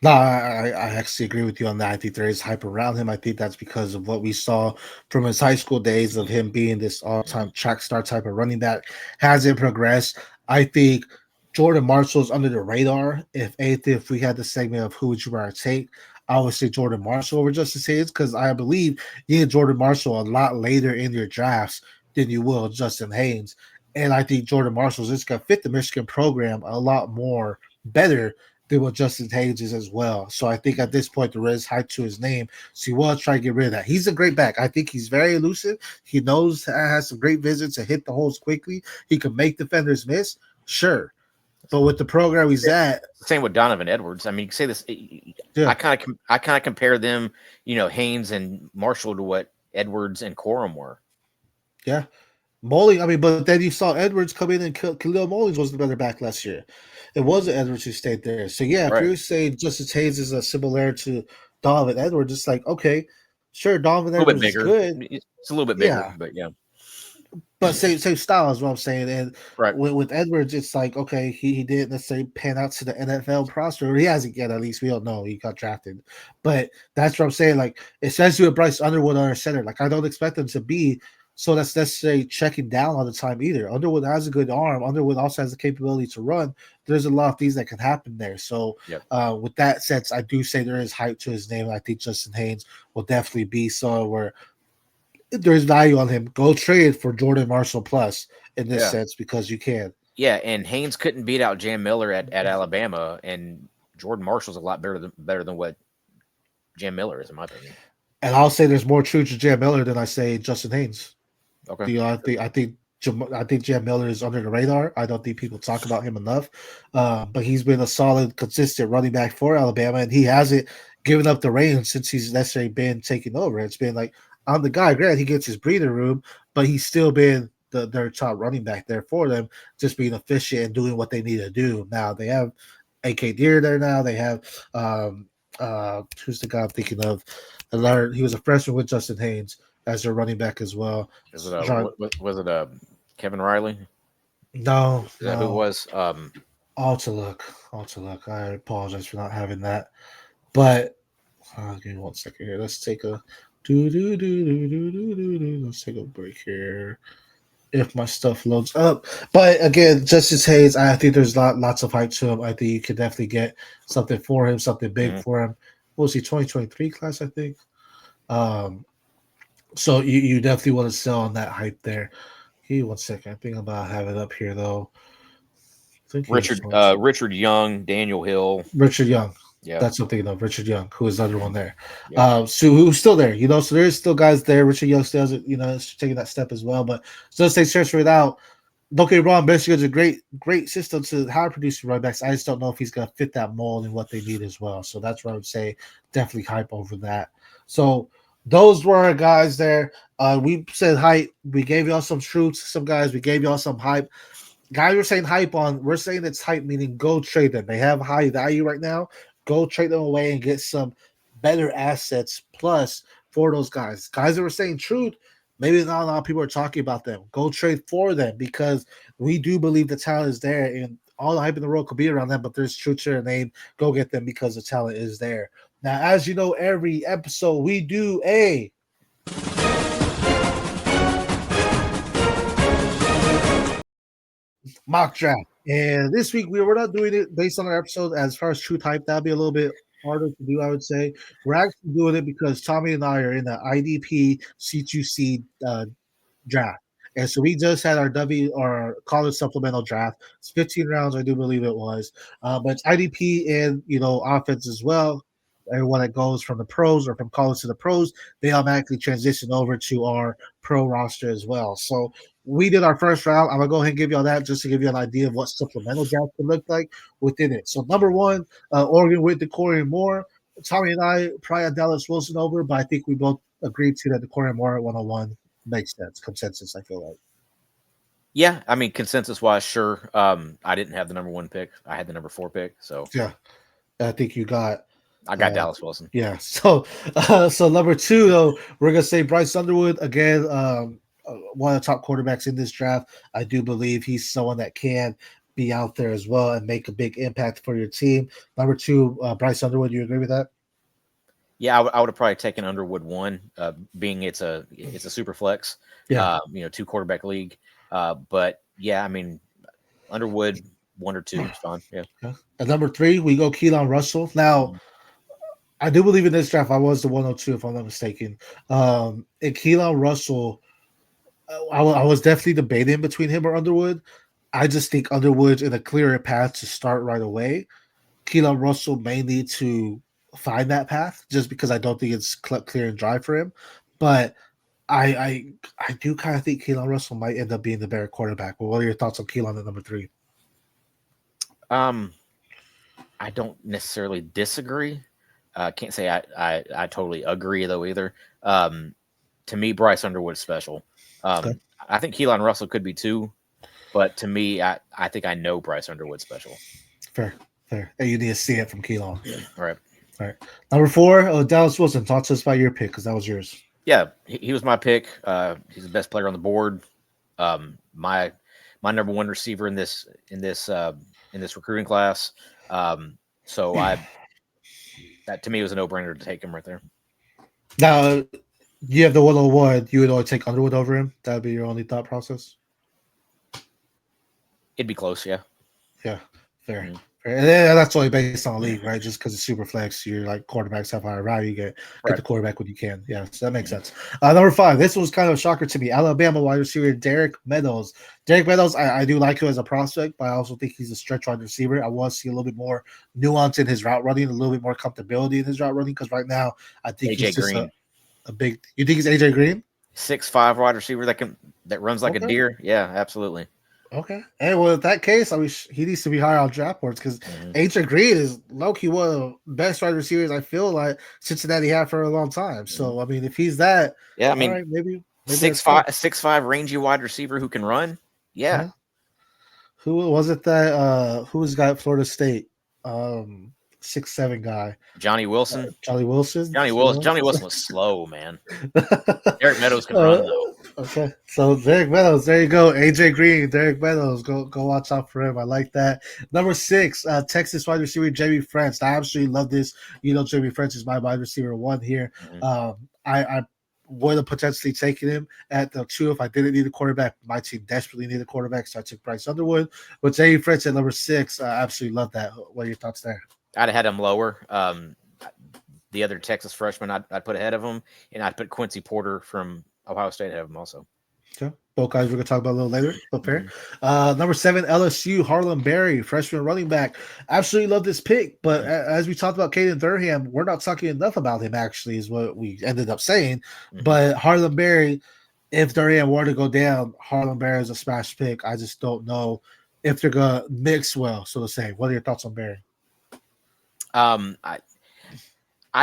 No, I actually agree with you on that. I think there is hype around him. I think that's because of what we saw from his high school days of him being this all-time track star type of running back. Hasn't progressed. I think Jordan Marshall's under the radar. If we had the segment of who would you rather take, I would say Jordan Marshall over Justice Haynes because I believe you need Jordan Marshall a lot later in your drafts than you will Justin Haynes. And I think Jordan Marshall's just going to fit the Michigan program a lot more better than what Justin Haynes is as well. So I think at this point, there is hype to his name. So you want to try to get rid of that. He's a great back. I think he's very elusive. He knows has some great visits to hit the holes quickly. He can make defenders miss. Sure. But with the program he's at, same with Donovan Edwards. I mean, you can say this. Yeah. I kind of compare them, Haynes and Marshall to what Edwards and Corum were. Yeah, Mullings. I mean, but then you saw Edwards come in and Khalil Mullings was the better back last year. It wasn't Edwards who stayed there. So yeah, if you're saying Justice Haynes is a similar to Donovan Edwards, it's like okay, sure, Donovan Edwards is good. It's a little bit bigger, but yeah. But same style is what I'm saying. And with Edwards, it's like, okay, he didn't necessarily pan out to the NFL roster. He hasn't yet, at least. We don't know. He got drafted. But that's what I'm saying. Like, it says you with Bryce Underwood on our center. Like, I don't expect them to be so that's necessarily checking down all the time either. Underwood has a good arm. Underwood also has the capability to run. There's a lot of things that can happen there. So with that sense, I do say there is hype to his name. I think Justin Haynes will definitely be so where there's value on him. Go trade for Jordan Marshall plus in this sense because you can. Yeah, and Haynes couldn't beat out Jam Miller at Alabama, and Jordan Marshall's a lot better than what Jam Miller is, in my opinion. And I'll say there's more truth to Jam Miller than I say Justin Haynes. Okay. I think Jam Miller is under the radar. I don't think people talk about him enough. But he's been a solid, consistent running back for Alabama, and he hasn't given up the reins since he's necessarily been taking over. It's been like, I'm the guy. Granted, he gets his breathing room, but he's still been their top running back there for them, just being efficient and doing what they need to do. Now they have A.K. Deer there now. They have who's the guy I'm thinking of? He was a freshman with Justin Haynes as their running back as well. Was it Kevin Riley? No. Is that who it was? All to look. I apologize for not having that. But give me 1 second here. Let's take a Let's take a break here. If my stuff loads up. But again, Justice Haynes, I think there's lots of hype to him. I think you could definitely get something for him, something big for him. What was he, 2023 class, I think? So you definitely want to sell on that hype there. Give me 1 second. I think I'm about to have it up here, though. Richard Young, Daniel Hill. Richard Young. Yeah, that's something of Richard Young, who is the other one there. So who's still there, so there's still guys there. Richard Young still has, taking that step as well. But still stay transfer without. Don't get me wrong, Michigan's a great system to hire producing running backs. I just don't know if he's gonna fit that mold and what they need as well. So that's what I would say. Definitely hype over that. So those were our guys there. We said hype. We gave y'all some truths. Some guys, we gave y'all some hype. Guys, we're saying hype on. We're saying it's hype, meaning go trade them. They have high value right now. Go trade them away and get some better assets. Plus, for those guys that were saying truth, maybe not a lot of people are talking about them. Go trade for them because we do believe the talent is there, and all the hype in the world could be around them. But there's truth to their name. Go get them because the talent is there. Now, as you know, every episode we do a mock draft. And this week we're not doing it based on our episode as far as true type. That'd be a little bit harder to do, I would say. We're actually doing it because Tommy and I are in the IDP C2C draft. And so we just had our our college supplemental draft. It's 15 rounds, I do believe it was. But it's IDP and offense as well. Everyone that goes from the pros or from college to the pros, they automatically transition over to our pro roster as well. So we did our first round. I'm gonna go ahead and give y'all that just to give you an idea of what supplemental draft could look like within it. So number one, Oregon with the Corey Moore. Tommy and I probably had Dallas Wilson over, but I think we both agreed to that the Corey Moore at 101 makes sense. Consensus, I feel like. Yeah, I mean, consensus-wise, sure. I didn't have the number 1 pick. I had the number 4 pick. So yeah, I think you got. I got Dallas Wilson. Yeah. So, so number 2 though, we're gonna say Bryce Underwood again. One of the top quarterbacks in this draft. I do believe he's someone that can be out there as well and make a big impact for your team. Number 2, Bryce Underwood. You agree with that? Yeah, I would have probably taken Underwood 1, being it's a super flex. Yeah. 2 quarterback league. But yeah, I mean, Underwood 1 or 2 is fine. Yeah. At number 3, we go Keelan Russell. Now, I do believe in this draft. I was the 102, if I'm not mistaken. And Keelan Russell, I was definitely debating between him or Underwood. I just think Underwood's in a clearer path to start right away. Keelan Russell may need to find that path just because I don't think it's clear and dry for him. But I do kind of think Keelan Russell might end up being the better quarterback. Well, what are your thoughts on Keelan at number 3? I don't necessarily disagree. Can't say I totally agree though either. To me, Bryce Underwood's special. Okay. I think Keelan Russell could be too, but to me, I think I know Bryce Underwood's special. Fair. And you need to see it from Keelan. All right. Number 4, Dallas Wilson. Talk to us about your pick because that was yours. Yeah, he was my pick. He's the best player on the board. My number 1 receiver in this recruiting class. So that to me was a no-brainer to take him right there. Now, you have the 101. You would only take Underwood over him. That would be your only thought process. It'd be close, yeah. Yeah, fair. And that's only based on the league, right? Just because it's super flex, you're like quarterbacks have higher value. You get the quarterback when you can. Yeah, so that makes sense. Number 5, this was kind of a shocker to me. Alabama wide receiver Derek Meadows. Derek Meadows, I do like him as a prospect, but I also think he's a stretch wide receiver. I want to see a little bit more nuance in his route running, a little bit more comfortability in his route running, because right now I think he's just a big. You think he's AJ Green? 6'5" wide receiver that runs like a deer. Yeah, absolutely. Okay. And well, in that case, I mean, he needs to be higher on draft boards because AJ Green is low-key one of the best wide receivers I feel like Cincinnati had for a long time. So, I mean, if he's that, yeah, I mean, right, maybe 6'5" rangy wide receiver who can run. Yeah. Who was it that who was the guy at Florida State? 6'7" guy. Johnny Wilson. Johnny Wilson. Johnny Wilson was slow, man. Derek Meadows can run though. Okay, so Derek Meadows, there you go. AJ Green, Derek Meadows, go watch out for him. I like that. Number 6, Texas wide receiver Jamie French. I absolutely love this. Jamie French is my wide receiver 1 here. I would have potentially taken him at the 2 if I didn't need a quarterback. My team desperately needed a quarterback, so I took Bryce Underwood. But Jamie French at number 6, I absolutely love that. What are your thoughts there? I'd have had him lower. The other Texas freshman I'd put ahead of him, and I'd put Quincy Porter from Ohio State ahead of him also. Okay. Both guys we're going to talk about a little later, but fair. Number 7, LSU, Harlem Berry, freshman running back. Absolutely love this pick, but as we talked about Caden Durham, we're not talking enough about him, actually, is what we ended up saying. But Harlem Berry, if Durham were to go down, Harlem Berry is a smash pick. I just don't know if they're going to mix well, so to say. What are your thoughts on Berry? I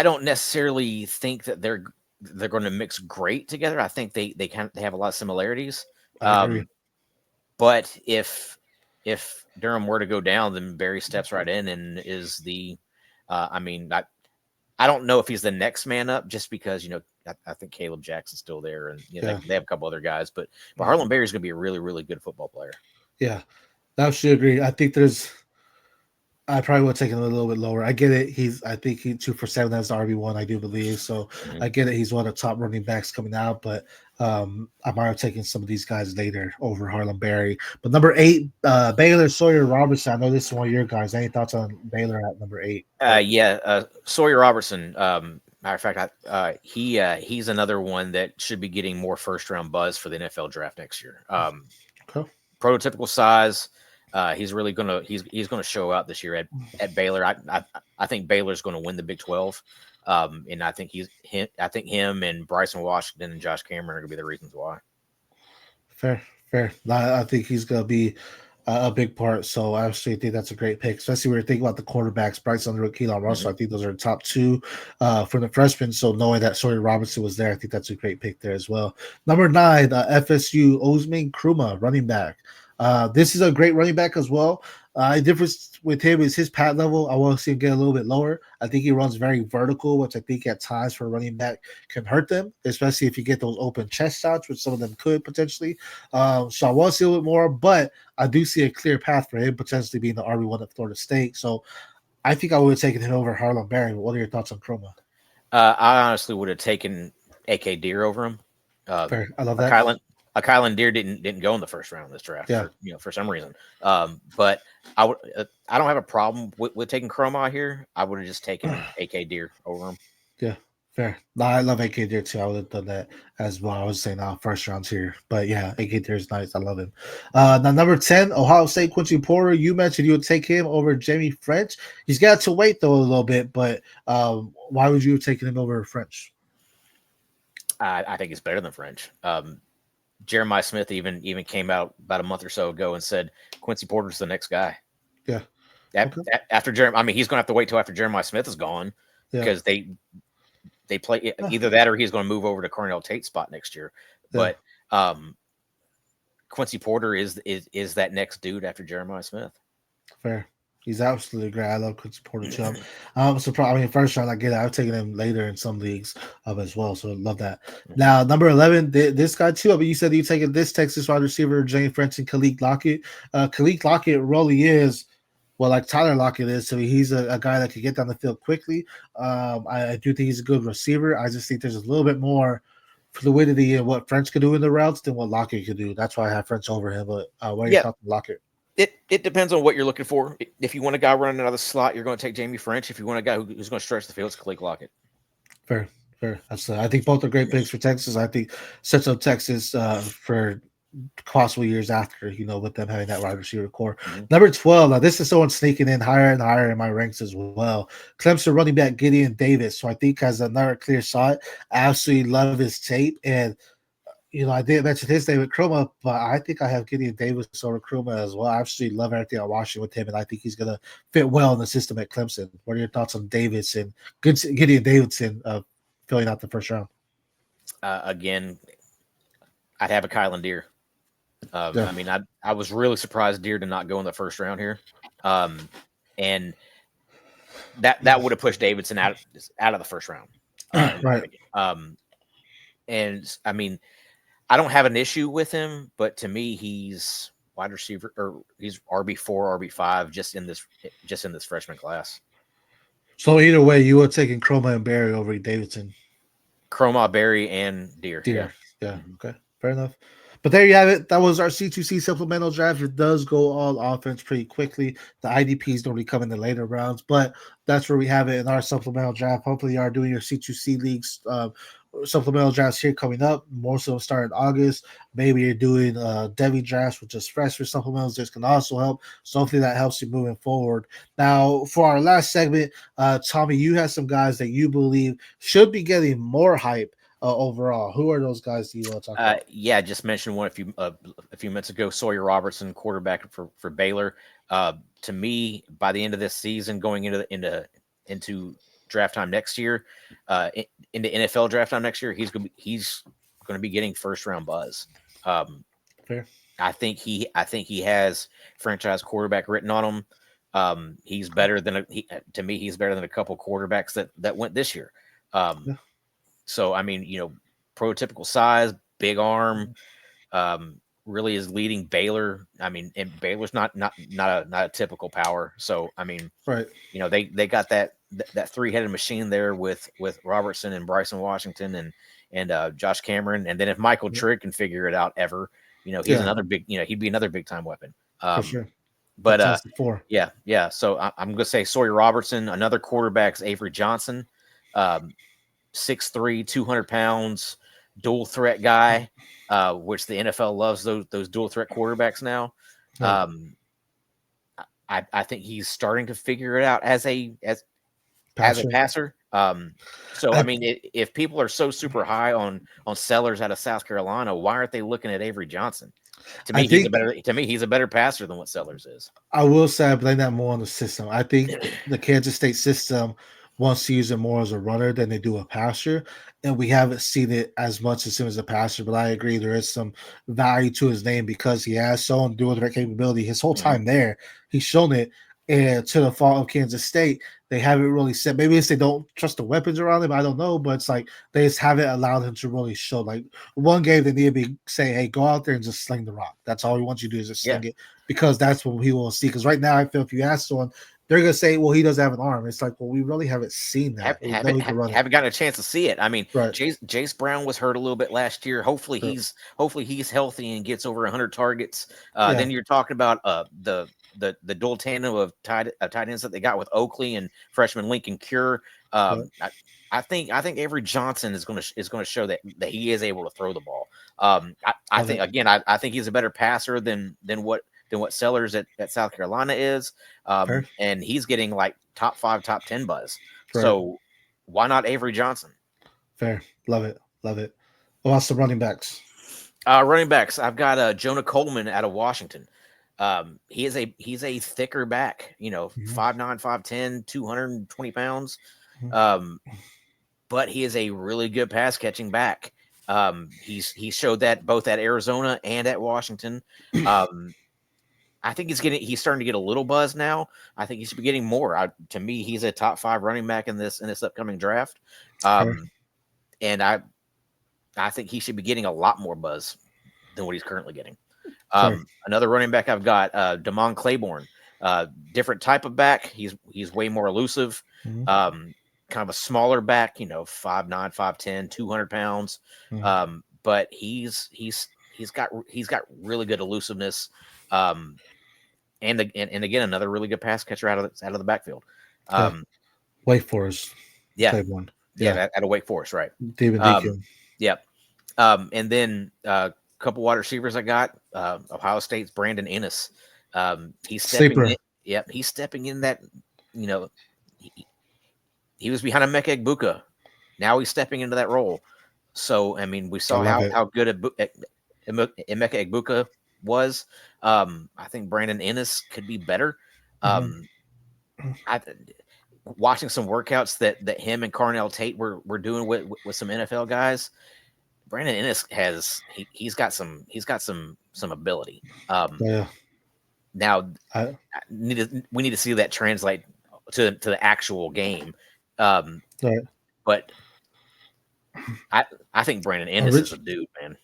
don't necessarily think that they're they're going to mix great together. I think they have a lot of similarities. I agree. But if Durham were to go down, then Barry steps right in and is the. I don't know if he's the next man up, just because I think Caleb Jackson's still there, and they have a couple other guys, but Harlan Berry's going to be a really, really good football player. Yeah, I absolutely agree. I think I probably would have taken it a little bit lower. I get it. I think he's 2 for 7 as the RB1, I do believe. So I get it. He's one of the top running backs coming out, but I might have taken some of these guys later over Harlan Berry. But number 8, Baylor Sawyer Robertson. I know this is one of your guys. Any thoughts on Baylor at number 8? Sawyer Robertson. Matter of fact, he's another one that should be getting more first round buzz for the NFL draft next year. Prototypical size. He's really gonna show out this year at Baylor. I think Baylor's going to win the Big 12, and I think him and Bryson Washington and Josh Cameron are going to be the reasons why. Fair. I think he's going to be a big part. So I actually think that's a great pick, especially when you're thinking about the quarterbacks, Bryson Underwood, Keelan Russell. I think those are the top 2 for the freshmen. So knowing that Sawyer Robinson was there, I think that's a great pick there as well. Number 9, FSU Osman Kruma, running back. This is a great running back as well. The difference with him is his pad level. I want to see him get a little bit lower. I think he runs very vertical, which I think at times for a running back can hurt them, especially if you get those open chest shots, which some of them could potentially. So I want to see a little bit more, but I do see a clear path for him potentially being the RB1 at Florida State. So I think I would have taken him over Harlan Berry. What are your thoughts on Kruma? I honestly would have taken A.K. Deer over him. Fair. I love that. Kylan Deer didn't go in the first round of this draft, for some reason. But I don't have a problem with taking Chroma here. I would have just taken AK Deer over him. Yeah, fair. No, I love AK Deer too. I would have done that as well. I was saying first rounds here, but yeah, AK Deer is nice. I love him. Now number 10, Ohio State Quincy Porter. You mentioned you would take him over Jamie French. He's got to wait though a little bit, but why would you have taken him over French? I think it's better than French. Jeremiah Smith even came out about a month or so ago and said Quincy Porter's the next guy. Yeah. After Jeremiah, he's going to have to wait till after Jeremiah Smith is gone because they play either that or he's going to move over to Cornell Tate's spot next year. Yeah. But Quincy Porter is that next dude after Jeremiah Smith. Fair. He's absolutely great. I love Quincy Porter too. I'm surprised. First round, I get it. I've taken him later in some leagues as well, so I love that. Now, number 11, this guy too. You said you taking this Texas wide receiver, Jane French and Khalid Lockett. Khalid Lockett really is, like Tyler Lockett is, so he's a guy that can get down the field quickly. I do think he's a good receiver. I just think there's a little bit more fluidity in what French could do in the routes than what Lockett could do. That's why I have French over him. But what are your thoughts on Lockett? It depends on what you're looking for. If you want a guy running out of the slot, you're going to take Jamie French. If you want a guy who's going to stretch the field, it's Khalid Lockett. Fair. I think both are great picks for Texas. I think sets up Texas for possible years after, with them having that wide receiver core. Number 12, now this is someone sneaking in higher and higher in my ranks as well. Clemson running back Gideon Davis, so I think has another clear shot. I absolutely love his tape, and I did mention his name with Kruma, but I think I have Gideon Davis over Kruma as well. I absolutely love everything I'm watching with him, and I think he's going to fit well in the system at Clemson. What are your thoughts on Davis and Gideon Davidson filling out the first round? Again, I'd have a Kylan Deer. I was really surprised Deer did not go in the first round here, and that would have pushed Davidson out of the first round. Right. And I don't have an issue with him, but to me, he's wide receiver or he's RB4, RB5 just in this freshman class. So either way, you were taking Chroma and Berry over Davidson. Chroma, Berry, and Deer. Yeah. Okay, fair enough. But there you have it. That was our C2C supplemental draft. It does go all offense pretty quickly. The IDPs normally come in the later rounds, but that's where we have it in our supplemental draft. Hopefully you are doing your C2C leagues supplemental drafts here coming up. More so start in August. Maybe you're doing Devy drafts, which is fresh for supplementals. This can also help. So hopefully that helps you moving forward. Now, for our last segment, Tommy, you have some guys that you believe should be getting more hype overall. Who are those guys that you want to talk about? I just mentioned one a few minutes ago. Sawyer Robertson, quarterback for Baylor. To me, by the end of this season, going into draft time next year, into NFL draft time next year, he's going to be getting first round buzz. Fair. I think he has franchise quarterback written on him. He's better than to me. He's better than a couple quarterbacks that went this year. Yeah. So I mean, prototypical size, big arm. Really is leading Baylor. I mean, and Baylor's not a typical power. So I mean, Right. They got that 3-headed machine there with Robertson and Bryson Washington and Josh Cameron, and then if Michael Trigg can figure it out ever, he's another big, he'd be another big time weapon. For sure. But 4. yeah. So I'm gonna say Sawyer Robertson. Another quarterback's Avery Johnson, 6'3", 200 pounds, dual threat guy, which the NFL loves those dual threat quarterbacks now. Right. I think he's starting to figure it out as a passer. So I mean, if people are so super high on Sellers out of South Carolina, why aren't they looking at Avery Johnson? To me, he's a better passer than what Sellers is. I will say I blame that more on the system. I think the Kansas State system wants to use him more as a runner than they do a passer, and we haven't seen it as much as him as a passer. But I agree, there is some value to his name because he has shown dual threat capability his whole time there. He's shown it, and to the fault of Kansas State, they haven't really said. Maybe it's they don't trust the weapons around him. I don't know, but it's like they just haven't allowed him to really show. Like one game, they need to be saying, "Hey, go out there and just sling the rock." That's all we want you to do is just sling it, because that's what he will see. Because right now, I feel if you ask someone, they're gonna say, "Well, he doesn't have an arm." It's like, well, we really haven't seen that. Haven't gotten a chance to see it. I mean, right. Jace Brown was hurt a little bit last year. Hopefully he's healthy and gets over 100 targets. Then you're talking about the dual tandem of tight ends that they got with Oakley and freshman Lincoln Cure. I think Avery Johnson is going to show that he is able to throw the ball. I think he's a better passer than what Sellers at South Carolina is. And he's getting like top 5, top 10 buzz. Right. So why not Avery Johnson? Fair. Love it. What about some running backs? Running backs. I've got Jonah Coleman out of Washington. He's a thicker back, 5'9", 5'10", 220 pounds. But he is a really good pass catching back. He showed that both at Arizona and at Washington. I think he's starting to get a little buzz now. I think he should be getting more. To me, he's a top 5 running back in this upcoming draft. And I think he should be getting a lot more buzz than what he's currently getting. Another running back I've got, Damon Claiborne, different type of back. He's way more elusive, kind of a smaller back, 5'9", 5'10", 200 pounds. But he's got really good elusiveness. And again, another really good pass catcher out of the backfield. Wake Forest. Claiborne. Out of Wake Forest, right? Devy Degens. Yep. And then couple wide receivers I got. Ohio State's Brandon Ennis. He's stepping in. Yep, he's stepping in that. He was behind Emeka Egbuka. Now he's stepping into that role. So I mean, we saw how good Emeka Egbuka was. I think Brandon Ennis could be better. Watching some workouts that him and Carnell Tate were doing with some NFL guys. Brandon Ennis he's got some ability. Now we need to see that translate to the actual game. But I think Brandon Ennis is a dude, man.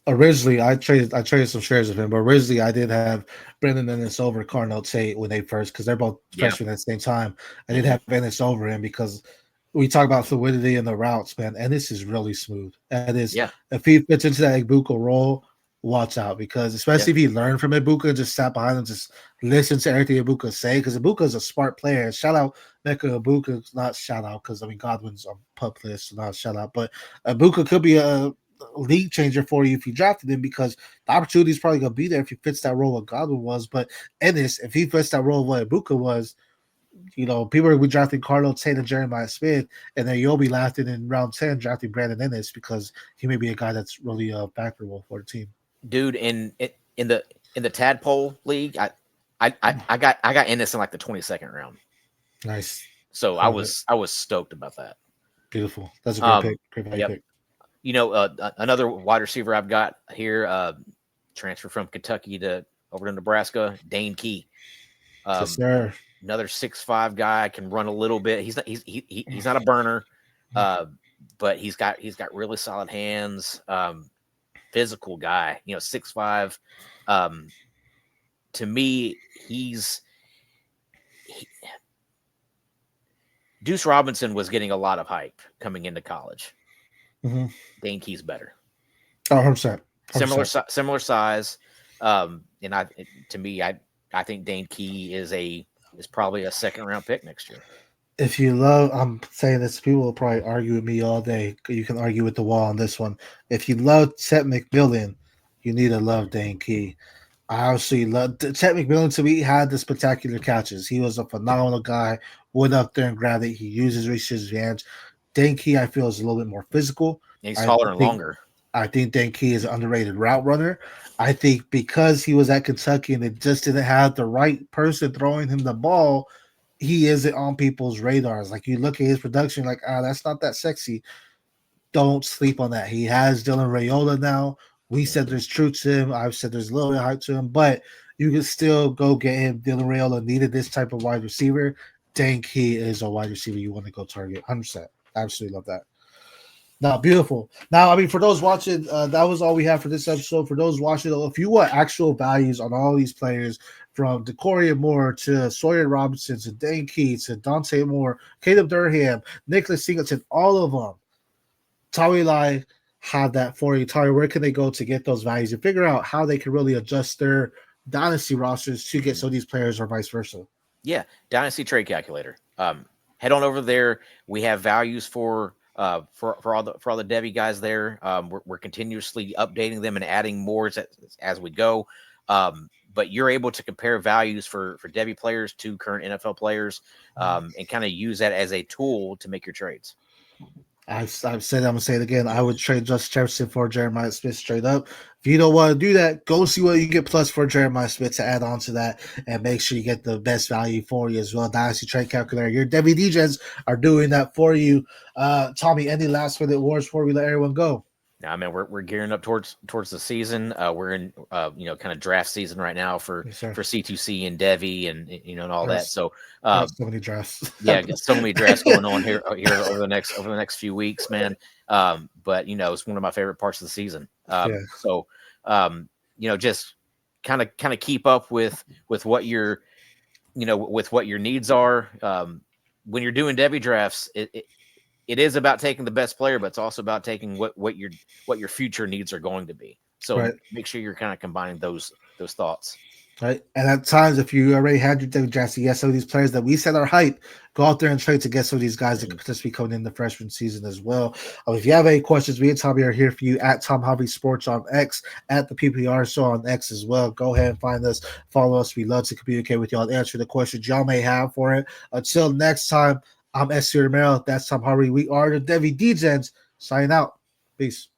Originally, I traded some shares of him, but originally I did have Brandon Ennis over Carnell Tate when they first, because they're both freshmen at the same time. I did have Ennis over him because we talk about fluidity in the routes, man. Ennis is really smooth. And if he fits into that Egbuka role, watch out, because especially if he learned from Egbuka, just sat behind him, just listen to everything Egbuka say, because Egbuka is a smart player. Shout out Mecca Egbuka, not shout out because Godwin's on pup list, so not shout out, but Egbuka could be a league changer for you if you drafted him, because the opportunity is probably going to be there if he fits that role what Godwin was. But Ennis, if he fits that role what Egbuka was, people will be drafting Carnell Tate and Jeremiah Smith, and then you'll be laughing in round 10 drafting Brandon Ennis because he may be a guy that's really factorable for the team. Dude, in the Tadpole League, I got Ennis in like the 22nd round. Nice. So I Love it. was stoked about that. Beautiful. That's a great pick. Great value Yep. pick. Another wide receiver I've got here, transfer from Kentucky over to Nebraska, Dane Key. Yes, sir. Another 6'5" guy, can run a little bit. He's not a burner, but he's got really solid hands. Physical guy, 6'5". To me, Deuce Robinson was getting a lot of hype coming into college. Mm-hmm. Dane Key's better. 100%. Similar size. And to me, I think Dane Key is probably a second round pick next year. If you love, I'm saying this, people will probably argue with me all day. You can argue with the wall on this one. If you love Chet McMillan, you need to love Dane Key. I obviously love Chet McMillan. To me, had the spectacular catches. He was a phenomenal guy. Went up there and grabbed it. He uses reaches advantage. Dane Key, I feel, is a little bit more physical. He's taller and longer. I think Dane Key is an underrated route runner. I think because he was at Kentucky and they just didn't have the right person throwing him the ball, he isn't on people's radars. Like, you look at his production, like, that's not that sexy. Don't sleep on that. He has Dylan Raiola now. We said there's truth to him. I've said there's a little bit of hype to him, but you can still go get him. Dylan Raiola needed this type of wide receiver. Dane Key is a wide receiver you want to go target. 100%. Absolutely love that. Now, beautiful. Now, I mean, for those watching, that was all we have for this episode. For those watching, if you want actual values on all these players, from DeCoria Moore to Sawyer Robinson to Dane Key to Dante Moore, Caden Durham, Nicholas Singleton, all of them, Tommy Lai have that for you. Tommy, where can they go to get those values and figure out how they can really adjust their Dynasty rosters to get some of these players or vice versa? Yeah, Dynasty Trade Calculator. Head on over there. We have values for all the Devy guys there. We're continuously updating them and adding more as we go. But you're able to compare values for Devy players to current NFL players, and kind of use that as a tool to make your trades. I've said it, I'm gonna say it again. I would trade Justin Jefferson for Jeremiah Smith straight up. If you don't want to do that, go see what you can get plus for Jeremiah Smith to add on to that, and make sure you get the best value for you as well. Dynasty Trade Calculator. Your Devy Degens are doing that for you. Tommy, any last minute awards before we let everyone go? Now, man, we're gearing up towards the season. We're in kind of draft season right now for C2C and Devy and all that. So so many drafts. Yeah, got so many drafts going on here over the next few weeks, man. But it's one of my favorite parts of the season. So just kind of keep up with what your with what your needs are. When you're doing Devy drafts, it is about taking the best player, but it's also about taking what your future needs are going to be. So make sure you're kind of combining those thoughts. Right. And at times, if you already had your Devy drafts, you get some of these players that we said are hype, go out there and trade to get some of these guys that could potentially be coming in the freshman season as well. If you have any questions, me and Tommy are here for you at Tom Hobby Sports on X, at the PPR Show on X as well. Go ahead and find us, follow us. We love to communicate with y'all and answer the questions y'all may have for it. Until next time, I'm S. Romero. That's Tom Harvey. We are the Devy Degens. Signing out. Peace.